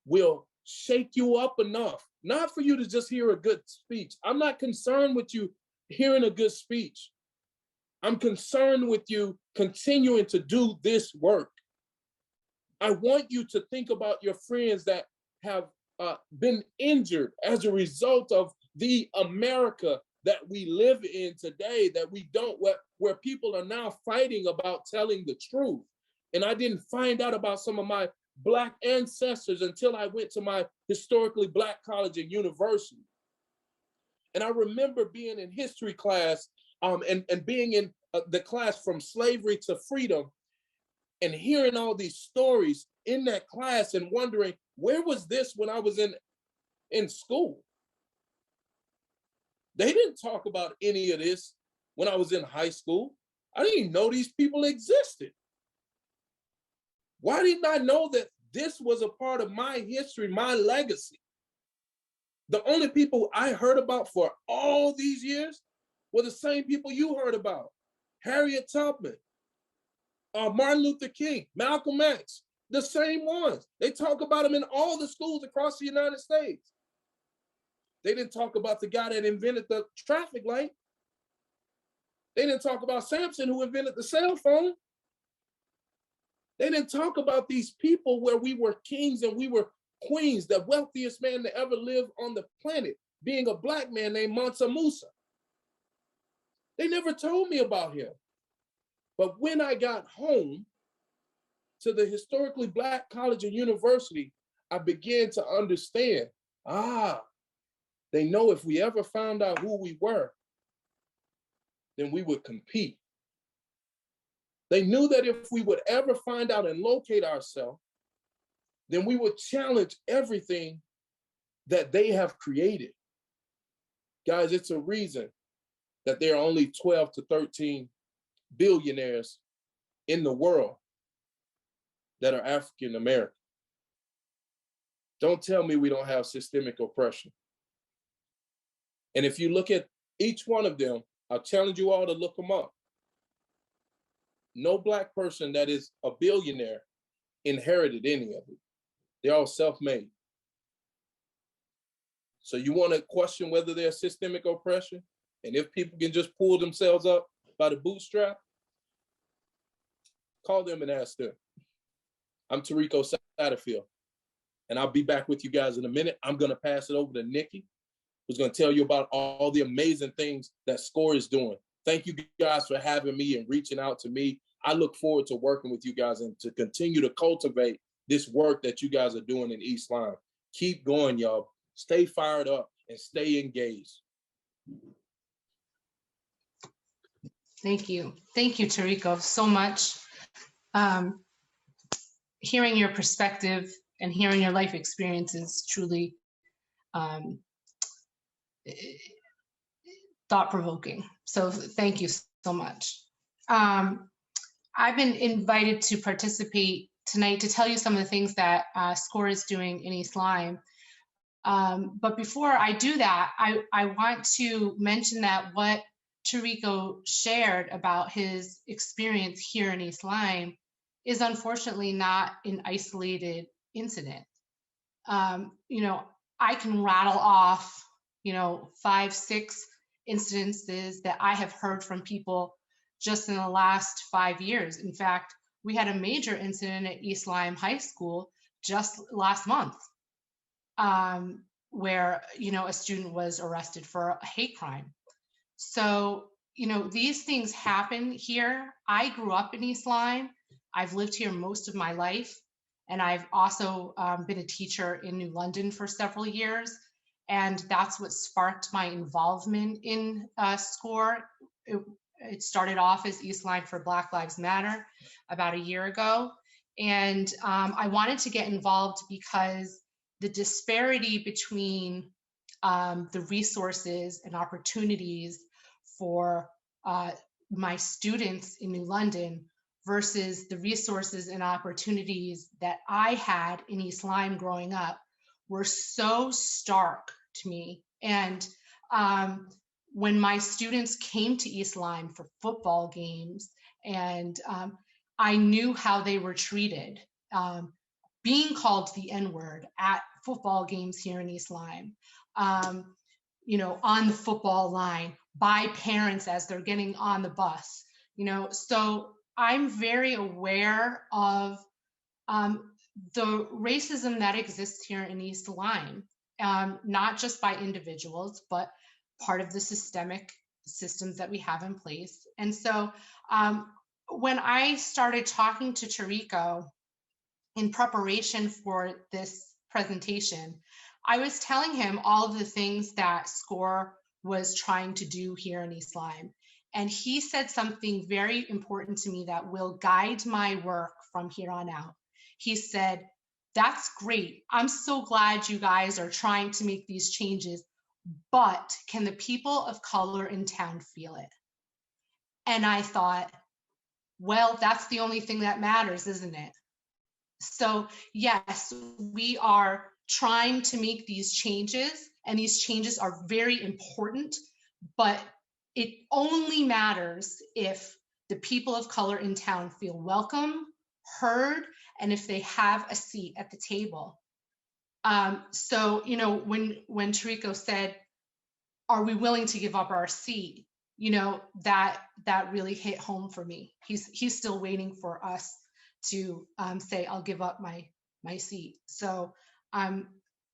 will shake you up enough, not for you to just hear a good speech. I'm not concerned with you hearing a good speech. I'm concerned with you continuing to do this work. I want you to think about your friends that have been injured as a result of the America that we live in today, that we don't, where people are now fighting about telling the truth. And I didn't find out about some of my Black ancestors until I went to my historically Black college and university. And I remember being in history class and being in the class from slavery to freedom and hearing all these stories in that class and wondering, where was this when I was in school? They didn't talk about any of this when I was in high school. I didn't even know these people existed. Why didn't I know that this was a part of my history, my legacy? The only people I heard about for all these years were the same people you heard about. Harriet Tubman, Martin Luther King, Malcolm X, the same ones. They talk about them in all the schools across the United States. They didn't talk about the guy that invented the traffic light. They didn't talk about Samson, who invented the cell phone. They didn't talk about these people where we were kings and we were queens, the wealthiest man to ever live on the planet, being a Black man named Mansa Musa. They never told me about him. But when I got home to the historically Black college and university, I began to understand, they know if we ever found out who we were, then we would compete. They knew that if we would ever find out and locate ourselves, then we would challenge everything that they have created. Guys, it's a reason that there are only 12 to 13 billionaires in the world that are African American. Don't tell me we don't have systemic oppression. And if you look at each one of them, I'll challenge you all to look them up. No Black person that is a billionaire inherited any of it. They're all self-made. So you want to question whether there's systemic oppression? And if people can just pull themselves up by the bootstrap, call them and ask them. I'm Tariko Satterfield, and I'll be back with you guys in a minute. I'm going to pass it over to Nickie, who's going to tell you about all the amazing things that SCORE is doing. Thank you guys for having me and reaching out to me. I look forward to working with you guys and to continue to cultivate this work that you guys are doing in East Lyme. Keep going, y'all. Stay fired up and stay engaged. Thank you. Thank you, Tariko, so much. Hearing your perspective and hearing your life experiences truly thought-provoking. So thank you so much. I've been invited to participate tonight to tell you some of the things that SCORE is doing in East Lyme. But before I do that, I want to mention that what Tariko shared about his experience here in East Lyme is unfortunately not an isolated incident. You know, I can rattle off, 5, 6 incidences that I have heard from people just in the last 5 years. In fact, we had a major incident at East Lyme High School just last month, where, a student was arrested for a hate crime. So, these things happen here. I grew up in East Lyme. I've lived here most of my life. And I've also been a teacher in New London for several years. And that's what sparked my involvement in SCORE. It started off as East Lyme for Black Lives Matter about a year ago. And I wanted to get involved because the disparity between the resources and opportunities for my students in New London versus the resources and opportunities that I had in East Lyme growing up were so stark to me. And when my students came to East Lyme for football games, and I knew how they were treated, being called the N-word at football games here in East Lyme, on the football line by parents as they're getting on the bus, so I'm very aware of the racism that exists here in East Lyme, not just by individuals, but part of the systemic systems that we have in place. And so when I started talking to Tariko in preparation for this presentation, I was telling him all of the things that SCORE was trying to do here in East Lyme. And he said something very important to me that will guide my work from here on out. He said, "That's great. I'm so glad you guys are trying to make these changes, but can the people of color in town feel it?" And I thought, well, that's the only thing that matters, isn't it? So yes, we are trying to make these changes, and these changes are very important, but it only matters if the people of color in town feel welcome, heard, and if they have a seat at the table. So, when Tariko said, "Are we willing to give up our seat?" that really hit home for me. He's still waiting for us to say, "I'll give up my seat." So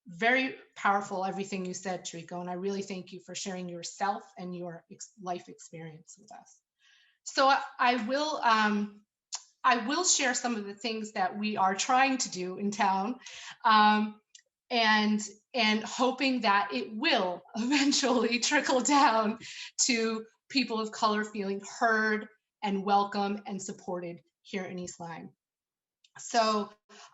very powerful, everything you said, Tariko, and I really thank you for sharing yourself and your life experience with us. So I will I will share some of the things that we are trying to do in town, and hoping that it will eventually trickle down to people of color feeling heard and welcome and supported here in East Lyme. So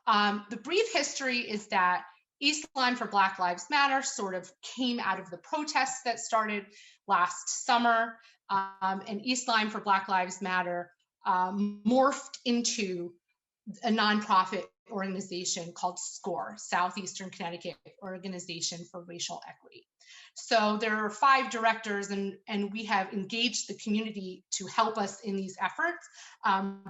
the brief history is that East Lyme for Black Lives Matter sort of came out of the protests that started last summer, and East Lyme for Black Lives Matter morphed into a nonprofit organization called SCORE, Southeastern Connecticut Organization for Racial Equity. So there are 5 directors, and we have engaged the community to help us in these efforts.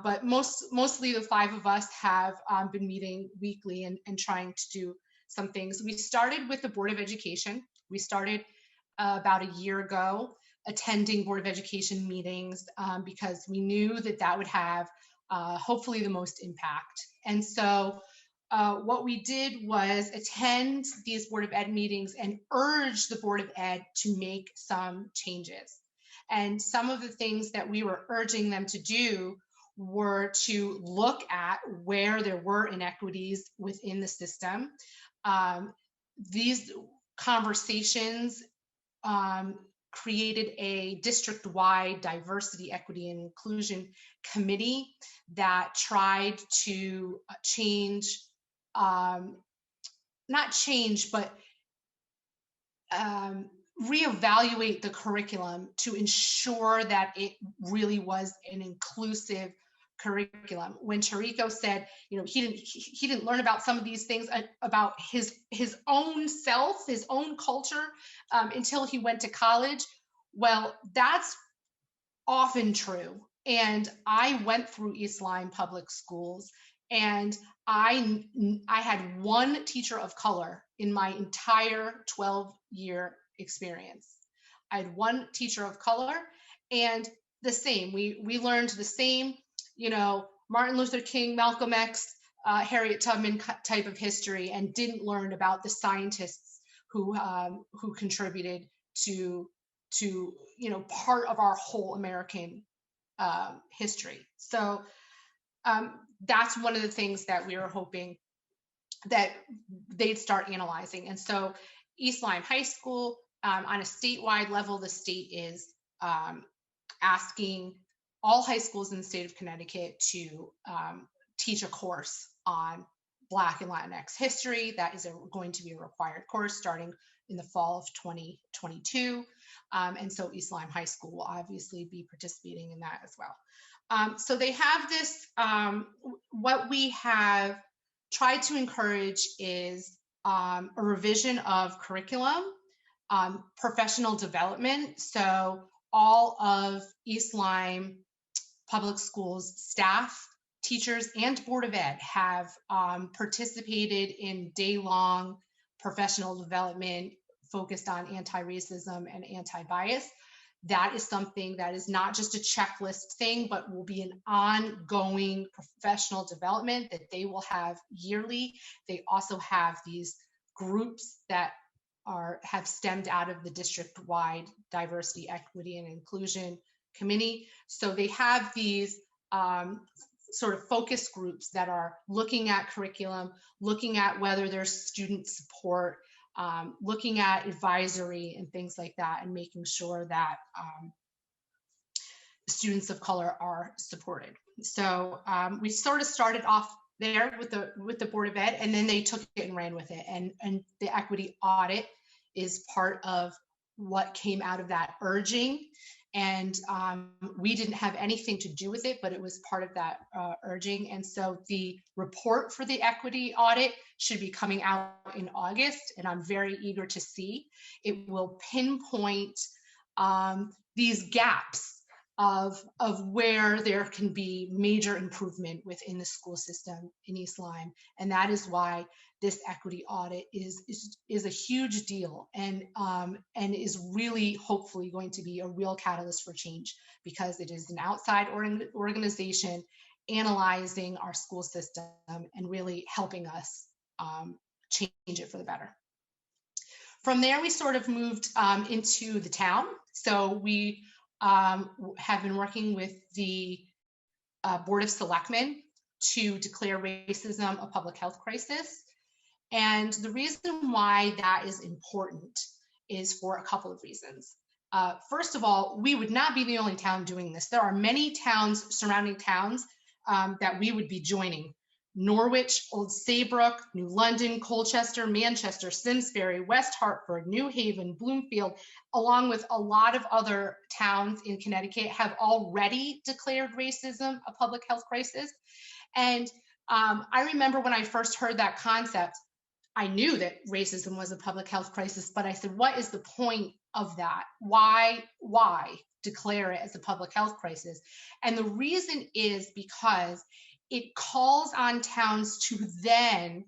But mostly the 5 of us have been meeting weekly and trying to do some things. We started with the Board of Education. We started about a year ago attending Board of Education meetings because we knew that that would have hopefully the most impact. And so what we did was attend these Board of Ed meetings and urge the Board of Ed to make some changes. And some of the things that we were urging them to do were to look at where there were inequities within the system. These conversations created a district-wide diversity, equity, and inclusion committee that tried to change, not change, but reevaluate the curriculum to ensure that it really was an inclusive curriculum. When Tariko said, you know, he didn't learn about some of these things about his own self, his own culture, until he went to college. Well, that's often true. And I went through East Lyme Public Schools, and I had one teacher of color in my entire 12-year experience. I had one teacher of color, and the same. We learned the same, you know, Martin Luther King, Malcolm X, Harriet Tubman type of history, and didn't learn about the scientists who contributed to you know, part of our whole American history. So that's one of the things that we were hoping that they'd start analyzing. And so East Lyme High School, on a statewide level, the state is asking all high schools in the state of Connecticut to teach a course on Black and Latinx history. That is going to be a required course starting in the fall of 2022. And so East Lyme High School will obviously be participating in that as well. So they have this, what we have tried to encourage is a revision of curriculum, professional development. So all of East Lyme Public Schools staff, teachers, and Board of Ed have participated in day-long professional development focused on anti-racism and anti-bias. That is something that is not just a checklist thing, but will be an ongoing professional development that they will have yearly. They also have these groups that have stemmed out of the district-wide diversity, equity, and inclusion committee. So they have these sort of focus groups that are looking at curriculum, looking at whether there's student support, looking at advisory and things like that, and making sure that students of color are supported. So we sort of started off there with the Board of Ed, and then they took it and ran with it. And the equity audit is part of what came out of that urging. And we didn't have anything to do with it, but it was part of that urging. And so the report for the equity audit should be coming out in August, and I'm very eager to see. It will pinpoint these gaps of where there can be major improvement within the school system in East Lyme. And that is why this equity audit is a huge deal, and is really hopefully going to be a real catalyst for change, because it is an outside organization analyzing our school system and really helping us change it for the better. From there, we sort of moved into the town. So we have been working with the Board of Selectmen to declare racism a public health crisis. And the reason why that is important is for a couple of reasons. First of all, we would not be the only town doing this. There are many towns, surrounding towns, that we would be joining. Norwich, Old Saybrook, New London, Colchester, Manchester, Simsbury, West Hartford, New Haven, Bloomfield, along with a lot of other towns in Connecticut, have already declared racism a public health crisis. And I remember when I first heard that concept, I knew that racism was a public health crisis, but I said, what is the point of that? Why declare it as a public health crisis? And the reason is because it calls on towns to then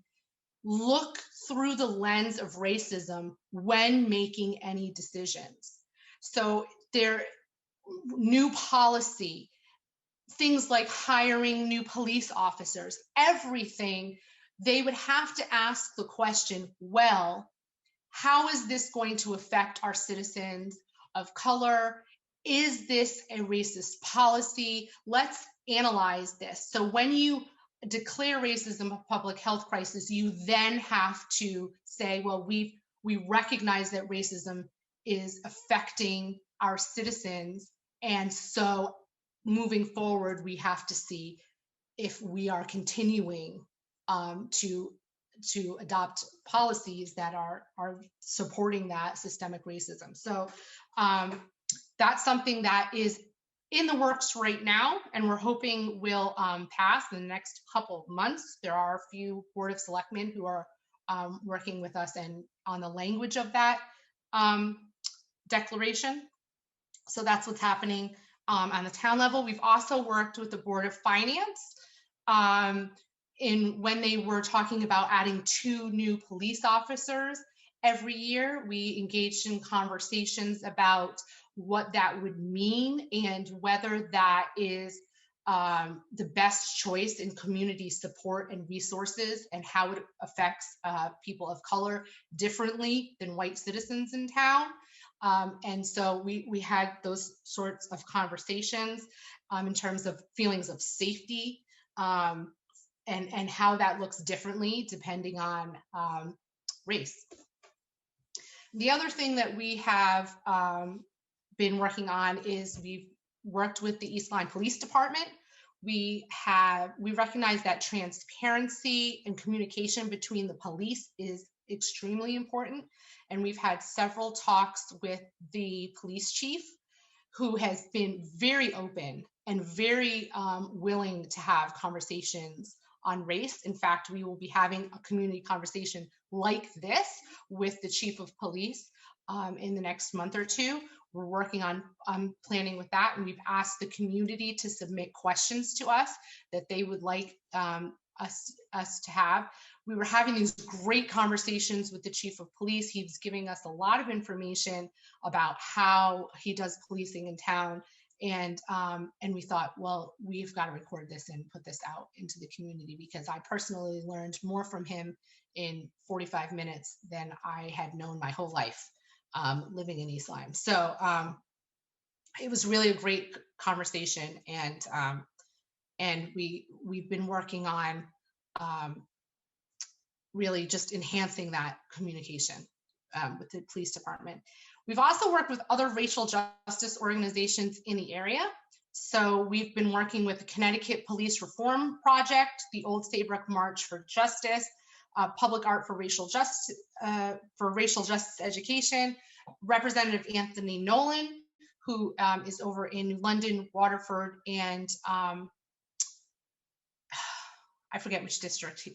look through the lens of racism when making any decisions. So their new policy, things like hiring new police officers, everything, they would have to ask the question, well, how is this going to affect our citizens of color? Is this a racist policy? Let's analyze this. So when you declare racism a public health crisis, you then have to say, well, we recognize that racism is affecting our citizens. And so moving forward, we have to see if we are continuing to adopt policies that are supporting that systemic racism. So that's something that is in the works right now, and we're hoping will pass in the next couple of months. There are a few Board of Selectmen who are working with us and on the language of that declaration. So that's what's happening on the town level. We've also worked with the Board of Finance in when they were talking about adding 2 new police officers every year. We engaged in conversations about what that would mean and whether that is the best choice in community support and resources, and how it affects people of color differently than white citizens in town. And so we had those sorts of conversations in terms of feelings of safety, and how that looks differently depending on race. The other thing that we have been working on is we've worked with the East Lyme Police Department. We recognize that transparency and communication between the police is extremely important. And we've had several talks with the police chief, who has been very open and very willing to have conversations on race. In fact, we will be having a community conversation like this with the chief of police in the next month or two. We're working on planning with that, and we've asked the community to submit questions to us that they would like us to have. We were having these great conversations with the chief of police. He was giving us a lot of information about how he does policing in town. And we thought, well, we've got to record this and put this out into the community, because I personally learned more from him in 45 minutes than I had known my whole life living in East Lyme. So it was really a great conversation, and we've been working on really just enhancing that communication with the police department. We've also worked with other racial justice organizations in the area. So we've been working with the Connecticut Police Reform Project, the Old Saybrook March for Justice, Public Art for Racial Justice Education, Representative Anthony Nolan, who is over in New London, Waterford, and I forget which district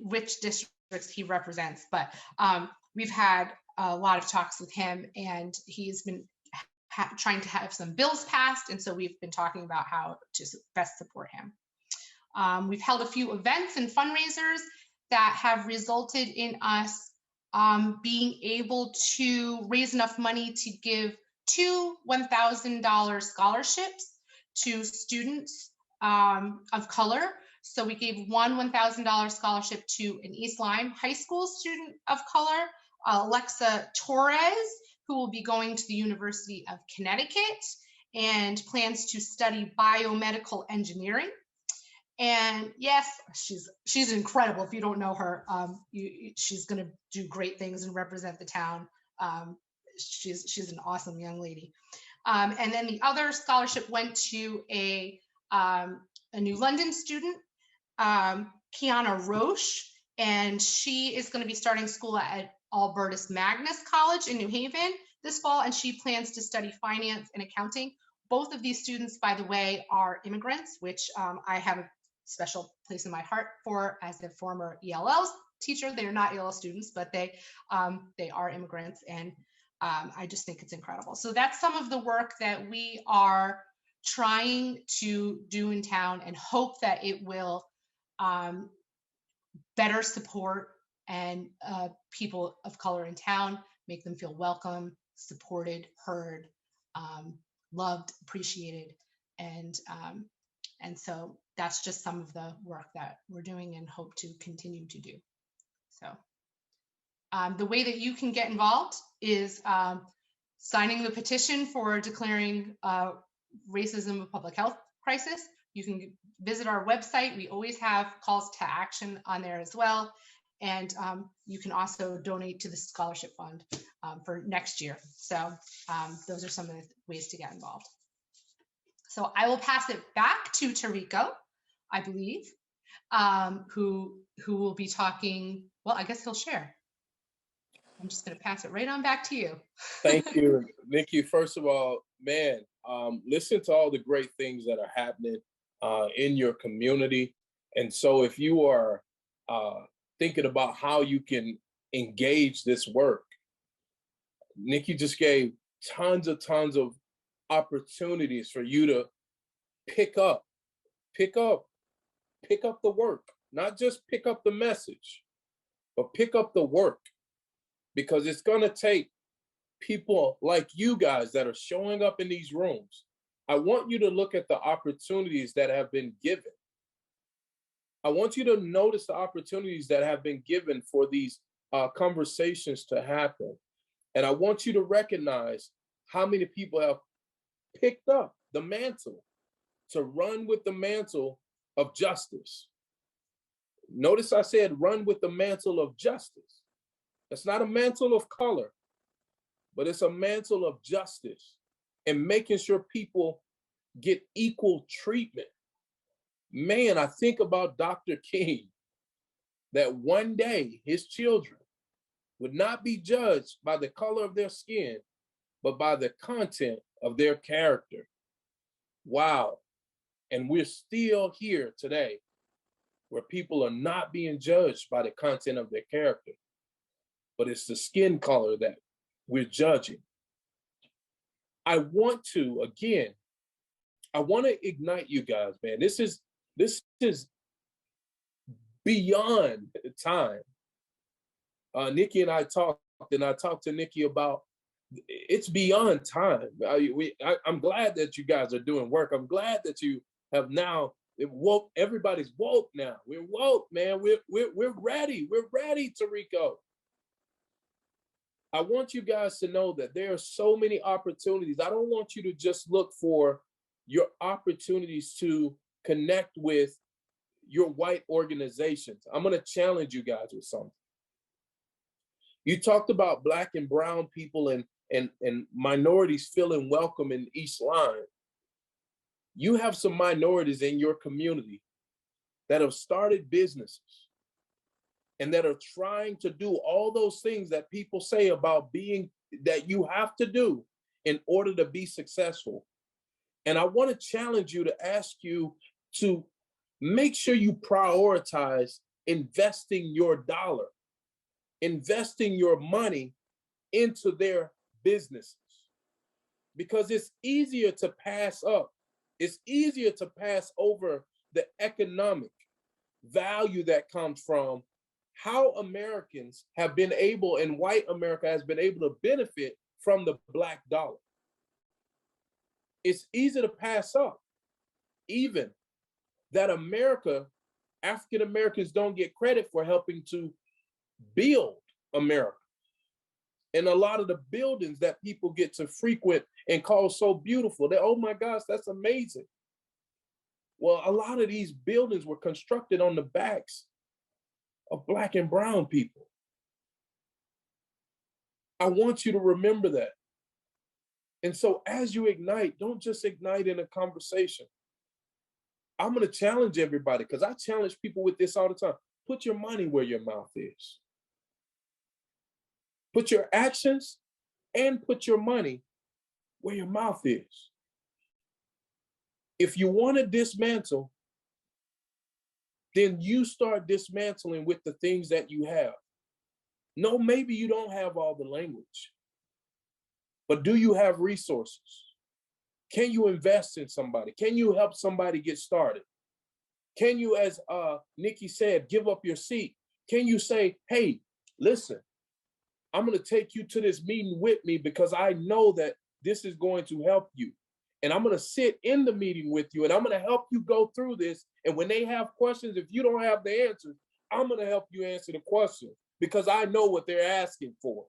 which districts he represents, but we've had a lot of talks with him, and he's been trying to have some bills passed, and so we've been talking about how to best support him. We've held a few events and fundraisers that have resulted in us being able to raise enough money to give 2 $1,000 scholarships to students of color. So we gave one $1,000 scholarship to an East Lyme High School student of color, Alexa Torres, who will be going to the University of Connecticut. and plans to study biomedical engineering. And yes, she's incredible. If you don't know her, she's going to do great things and represent the town. She's an awesome young lady. And then the other scholarship went to a New London student, Kiana Roche, and she is going to be starting school at Albertus Magnus College in New Haven this fall, and she plans to study finance and accounting. Both of these students, by the way, are immigrants, which I have a special place in my heart for as a former ELL teacher. They are not ELL students, but they are immigrants, and I just think it's incredible. So that's some of the work that we are trying to do in town, and hope that it will better support and people of color in town, make them feel welcome, supported, heard, loved, appreciated, and so that's just some of the work that we're doing and hope to continue to do. So the way that you can get involved is signing the petition for declaring racism a public health crisis. You can visit our website. We always have calls to action on there as well. And you can also donate to the scholarship fund for next year. So those are some of the ways to get involved. So I will pass it back to Tariko, I believe, who will be talking. Well, I guess he'll share. I'm just going to pass it right on back to you. Thank you, Nickie. First of all, man, listen to all the great things that are happening in your community. And so if you are thinking about how you can engage this work, Nickie just gave tons of opportunities for you to pick up the work, not just pick up the message, but pick up the work, because it's going to take people like you guys that are showing up in these rooms. I want you to look at the opportunities that have been given. I want you to notice the opportunities that have been given for these conversations to happen. And I want you to recognize how many people have picked up the mantle to run with the mantle of justice. Notice I said run with the mantle of justice. It's not a mantle of color, but it's a mantle of justice and making sure people get equal treatment. Man, I think about Dr. King, that one day his children would not be judged by the color of their skin, but by the content of their character. Wow. And we're still here today where people are not being judged by the content of their character, but it's the skin color that we're judging. I want to ignite you guys, man. This is beyond time. Nickie and I talked to Nickie about it's beyond time. I'm glad that you guys are doing work. I'm glad that you have now woke. Everybody's woke now. We're woke, man. We're ready. We're ready, Tariko. I want you guys to know that there are so many opportunities. I don't want you to just look for your opportunities to connect with your white organizations. I'm going to challenge you guys with something. You talked about Black and brown people and minorities feeling welcome in East Line. You have some minorities in your community that have started businesses and that are trying to do all those things that people say about that you have to do in order to be successful. And I want to challenge you to ask you to make sure you prioritize investing your dollar, investing your money into their businesses, because it's easier to pass up. It's easier to pass over the economic value that comes from how Americans have been able, and white America has been able to benefit from the Black dollar. It's easy to pass up, even that African Americans don't get credit for helping to build America. And a lot of the buildings that people get to frequent and call so beautiful, they, oh my gosh, that's amazing. Well, a lot of these buildings were constructed on the backs of Black and brown people. I want you to remember that. And so as you ignite, don't just ignite in a conversation. I'm going to challenge everybody, because I challenge people with this all the time. Put your money where your mouth is. Put your actions and put your money where your mouth is. If you want to dismantle, then you start dismantling with the things that you have. No, maybe you don't have all the language, but do you have resources? Can you invest in somebody? Can you help somebody get started? Can you, as Nickie said, give up your seat? Can you say, hey, listen, I'm going to take you to this meeting with me because I know that this is going to help you. And I'm going to sit in the meeting with you and I'm going to help you go through this. And when they have questions, if you don't have the answers, I'm going to help you answer the questions because I know what they're asking for.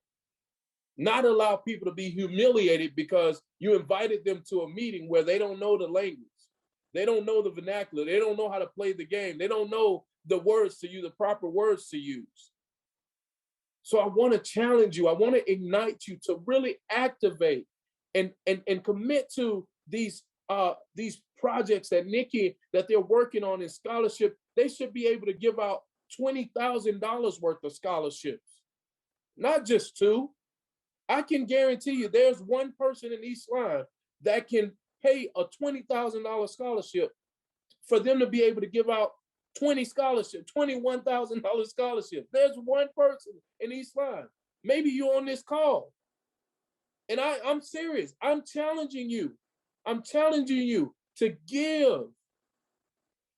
Not allow people to be humiliated because you invited them to a meeting where they don't know the language. They don't know the vernacular. They don't know how to play the game. They don't know the words to use, the proper words to use. So I want to challenge you. I want to ignite you to really activate and commit to these projects that Nickie, that they're working on in scholarship. They should be able to give out $20,000 worth of scholarships, not just two. I can guarantee you there's one person in East Line that can pay a $20,000 scholarship for them to be able to give out 20 scholarships, $21,000 scholarship. There's one person in East Line. Maybe you're on this call. And I'm serious. I'm challenging you. I'm challenging you to give,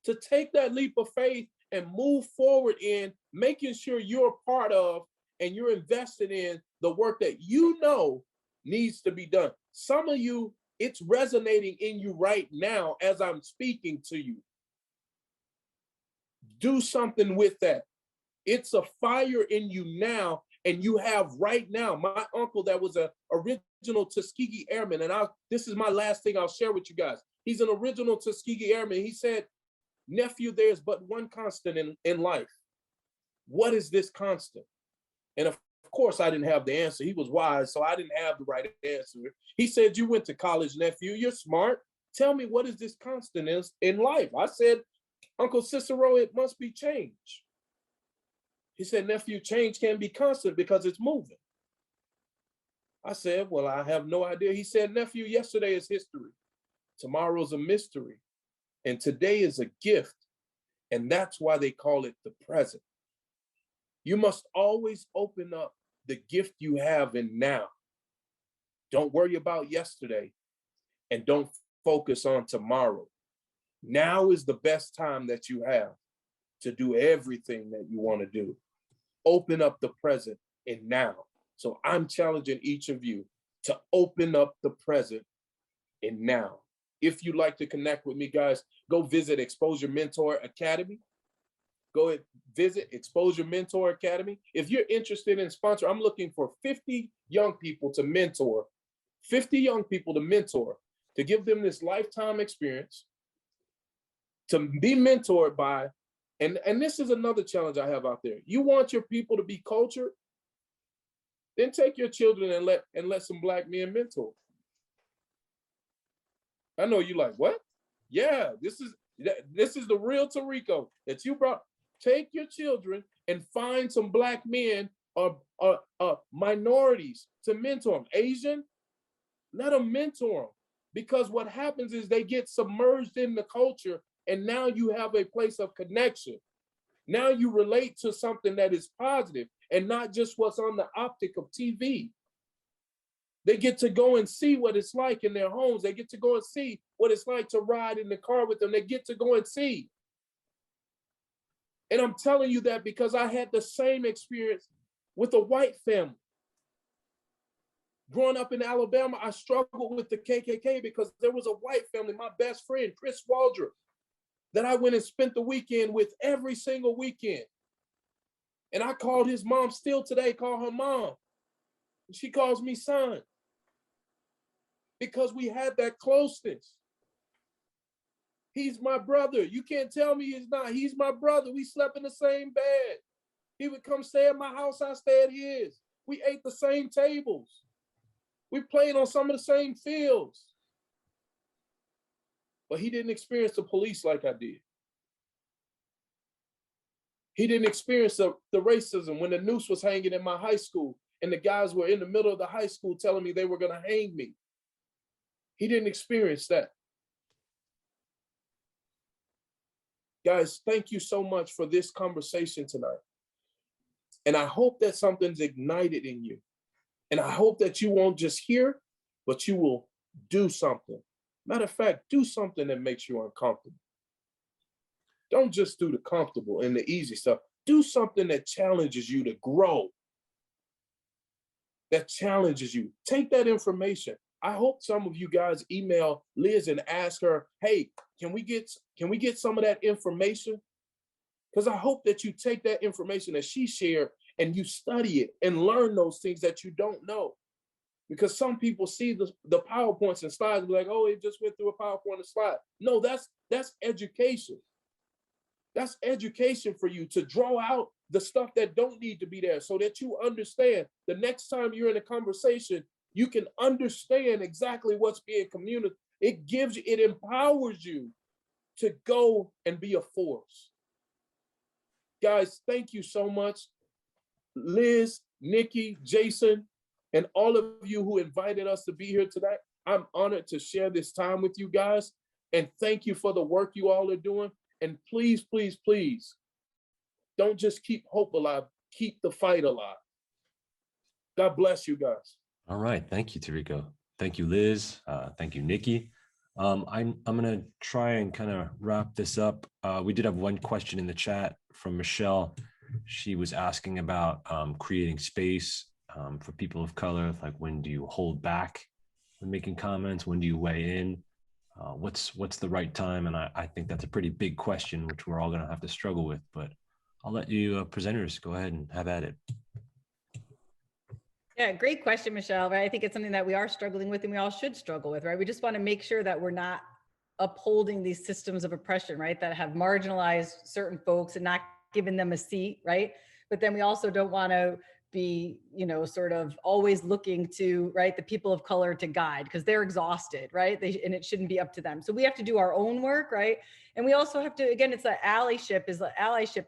to take that leap of faith and move forward in making sure you're a part of and you're invested in the work that you know needs to be done. Some of you, it's resonating in you right now as I'm speaking to you. Do something with that. It's a fire in you now, and you have right now. My uncle that was an original Tuskegee Airman, and this is my last thing I'll share with you guys. He's an original Tuskegee Airman. He said, nephew, there's but one constant in life. What is this constant? And of course, I didn't have the answer. He was wise, so I didn't have the right answer. He said, you went to college, nephew. You're smart. Tell me, what is this constant in life? I said, Uncle Cicero, it must be change. He said, nephew, change can't be constant because it's moving. I said, well, I have no idea. He said, nephew, yesterday is history. Tomorrow's a mystery. And today is a gift. And that's why they call it the present. You must always open up the gift you have in now. Don't worry about yesterday and don't focus on tomorrow. Now is the best time that you have to do everything that you want to do. Open up the present and now. So I'm challenging each of you to open up the present and now. If you'd like to connect with me, guys, go visit Exposure Mentor Academy. Go visit Exposure Mentor Academy. If you're interested in sponsor, I'm looking for 50 young people to mentor, 50 young people to mentor, to give them this lifetime experience, to be mentored by, and this is another challenge I have out there. You want your people to be cultured? Then take your children and let some Black men mentor. I know you like, what? Yeah, this is the real Tariko that you brought. Take your children and find some Black men or minorities to mentor them. Asian, let them mentor them. Because what happens is they get submerged in the culture, and now you have a place of connection. Now you relate to something that is positive and not just what's on the optic of TV. They get to go and see what it's like in their homes. They get to go and see what it's like to ride in the car with them. They get to go and see. And I'm telling you that because I had the same experience with a white family. Growing up in Alabama, I struggled with the KKK because there was a white family, my best friend, Chris Waldrop, that I went and spent the weekend with every single weekend. And I called his mom, still today, call her mom. She calls me son because we had that closeness. He's my brother. You can't tell me he's not. He's my brother. We slept in the same bed. He would come stay at my house. I stay at his. We ate the same tables. We played on some of the same fields. But he didn't experience the police like I did. He didn't experience the racism when the noose was hanging in my high school and the guys were in the middle of the high school telling me they were going to hang me. He didn't experience that. Guys, thank you so much for this conversation tonight. And I hope that something's ignited in you. And I hope that you won't just hear, but you will do something. Matter of fact, do something that makes you uncomfortable. Don't just do the comfortable and the easy stuff. Do something that challenges you to grow. That challenges you. Take that information. I hope some of you guys email Liz and ask her, hey, can we get some of that information? Because I hope that you take that information that she shared and you study it and learn those things that you don't know. Because some people see the PowerPoints and slides and be like, oh, it just went through a PowerPoint and slide. No, that's education. That's education for you to draw out the stuff that don't need to be there so that you understand the next time you're in a conversation, you can understand exactly what's being communicated. It empowers you to go and be a force. Guys, thank you so much. Liz, Nickie, Jason, and all of you who invited us to be here tonight. I'm honored to share this time with you guys. And thank you for the work you all are doing. And please, please, please, don't just keep hope alive. Keep the fight alive. God bless you guys. All right. Thank you, Tariko. Thank you, Liz. Thank you, Nickie. I'm going to try and kind of wrap this up. We did have one question in the chat from Michelle. She was asking about creating space for people of color. Like, when do you hold back when making comments? When do you weigh in? What's the right time? And I think that's a pretty big question, which we're all going to have to struggle with. But I'll let you presenters go ahead and have at it. Yeah, great question, Michelle. Right? I think it's something that we are struggling with and we all should struggle with, right? We just want to make sure that we're not upholding these systems of oppression, right? That have marginalized certain folks and not given them a seat, right? But then we also don't want to be, sort of always looking to, right, the people of color to guide because they're exhausted, right? And it shouldn't be up to them. So we have to do our own work, right? And we also have to, again, it's allyship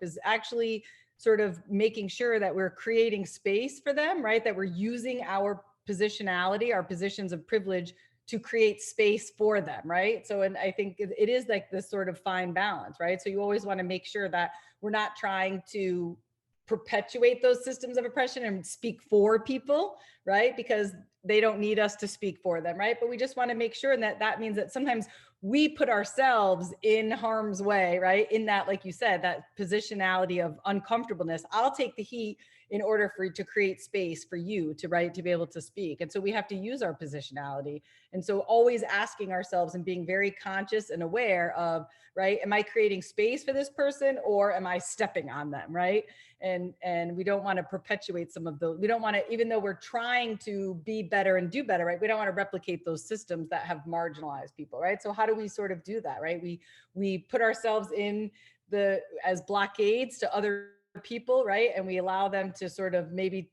is actually sort of making sure that we're creating space for them, right? That we're using our positionality, our positions of privilege to create space for them, right? So, and I think it is like this sort of fine balance, right? So you always want to make sure that we're not trying to perpetuate those systems of oppression and speak for people, right? Because they don't need us to speak for them, right? But we just want to make sure that means that sometimes we put ourselves in harm's way, right? In that, like you said, that positionality of uncomfortableness. I'll take the heat in order for to create space for you to be able to speak. And so we have to use our positionality. And so always asking ourselves and being very conscious and aware of, right, am I creating space for this person or am I stepping on them, right? And we don't want to perpetuate some of those. We don't want to, even though we're trying to be better and do better, right? We don't want to replicate those systems that have marginalized people, right? So how do we sort of do that, right? We put ourselves in as blockades to other people, right? And we allow them to sort of maybe,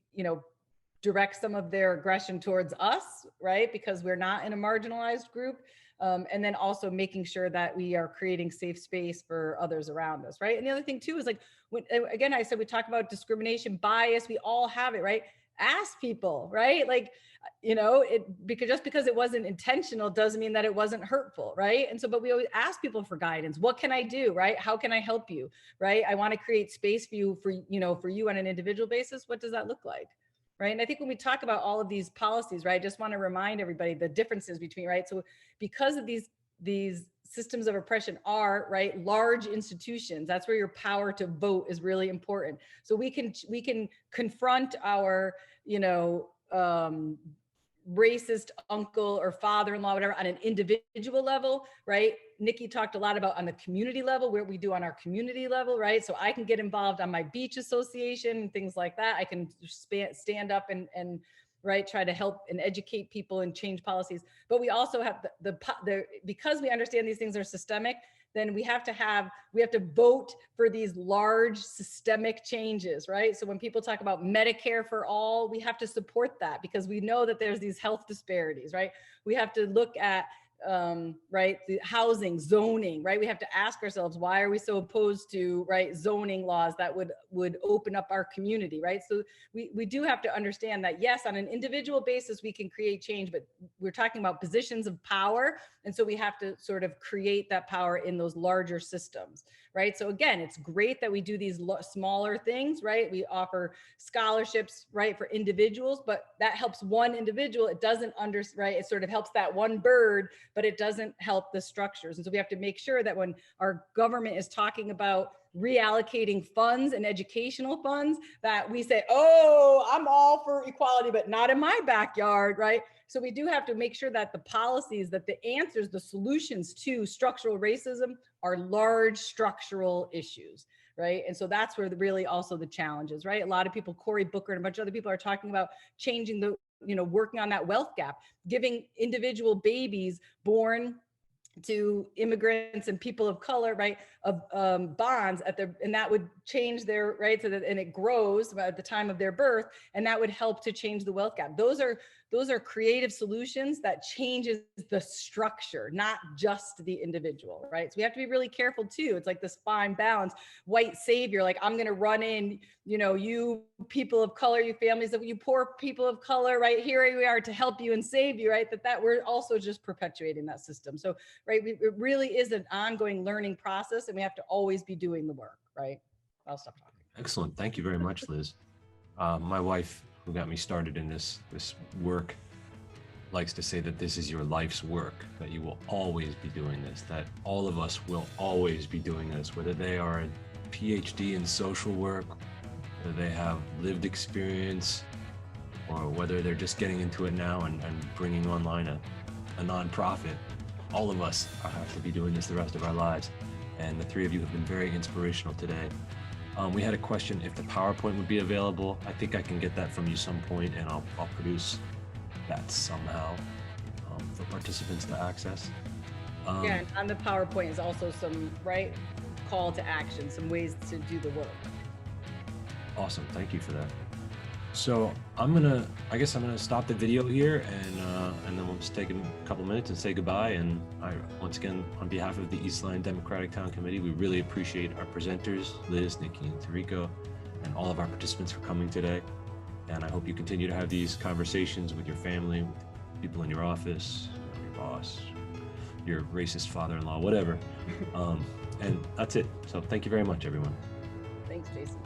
direct some of their aggression towards us, right? Because we're not in a marginalized group. And then also making sure that we are creating safe space for others around us, right? And the other thing too is like, again, I said, we talk about discrimination, bias, we all have it, right? Ask people, right? Like, because it wasn't intentional doesn't mean that it wasn't hurtful, right? And so, but we always ask people for guidance. What can I do, right? How can I help you, right? I want to create space for you, for you on an individual basis. What does that look like? Right. And I think when we talk about all of these policies, right, I just want to remind everybody the differences between, right. So because of these systems of oppression are, right, large institutions, that's where your power to vote is really important. So we can confront our, racist uncle or father-in-law, whatever, on an individual level, right? Nickie talked a lot about on the community level, where we do on our community level, right? So I can get involved on my beach association and things like that. I can stand up and right, try to help and educate people and change policies. But we also have the because we understand these things are systemic, then we have to vote for these large systemic changes, right? So when people talk about Medicare for all, we have to support that because we know that there's these health disparities, right? We have to look at right, the housing, zoning, right? We have to ask ourselves, why are we so opposed to, right, zoning laws that would open up our community, right? So we do have to understand that, yes, on an individual basis, we can create change, but we're talking about positions of power. And so we have to sort of create that power in those larger systems, right? So again, it's great that we do these smaller things, right? We offer scholarships, right, for individuals, but that helps one individual. It doesn't right? It sort of helps that one bird, but it doesn't help the structures. And so we have to make sure that when our government is talking about reallocating funds and educational funds, that we say, oh, I'm all for equality, but not in my backyard, right? So we do have to make sure that the policies, that the answers, the solutions to structural racism are large structural issues, right? And so that's where really also the challenge is, right? A lot of people, Cory Booker and a bunch of other people are talking about changing the, working on that wealth gap, giving individual babies born to immigrants and people of color, right, of bonds and that would change their, right, so that, and it grows at the time of their birth, and that would help to change the wealth gap. Those are creative solutions that changes the structure, not just the individual, right? So we have to be really careful too. It's like this fine balance, white savior, like I'm going to run in, you people of color, you families of you poor people of color, right? Here we are to help you and save you, right? That we're also just perpetuating that system. So, right, it really is an ongoing learning process, and we have to always be doing the work, right? I'll stop talking. Excellent. Thank you very much, Liz. My wife, who got me started in this work, likes to say that this is your life's work, that you will always be doing this, that all of us will always be doing this, whether they are a PhD in social work, whether they have lived experience, or whether they're just getting into it now and bringing online a nonprofit. All of us have to be doing this the rest of our lives. And the three of you have been very inspirational today. We had a question if the PowerPoint would be available. I think I can get that from you some point, and I'll produce that somehow for participants to access. Yeah, and on the PowerPoint is also some, right, call to action, some ways to do the work. Awesome, thank you for that. So I guess I'm gonna stop the video here, and then we'll just take a couple minutes and say goodbye. And once again, on behalf of the East Line Democratic Town Committee, we really appreciate our presenters, Liz, Nickie, and Tariko, and all of our participants for coming today. And I hope you continue to have these conversations with your family, with people in your office, your boss, your racist father-in-law, whatever. And that's it. So thank you very much, everyone. Thanks, Jason.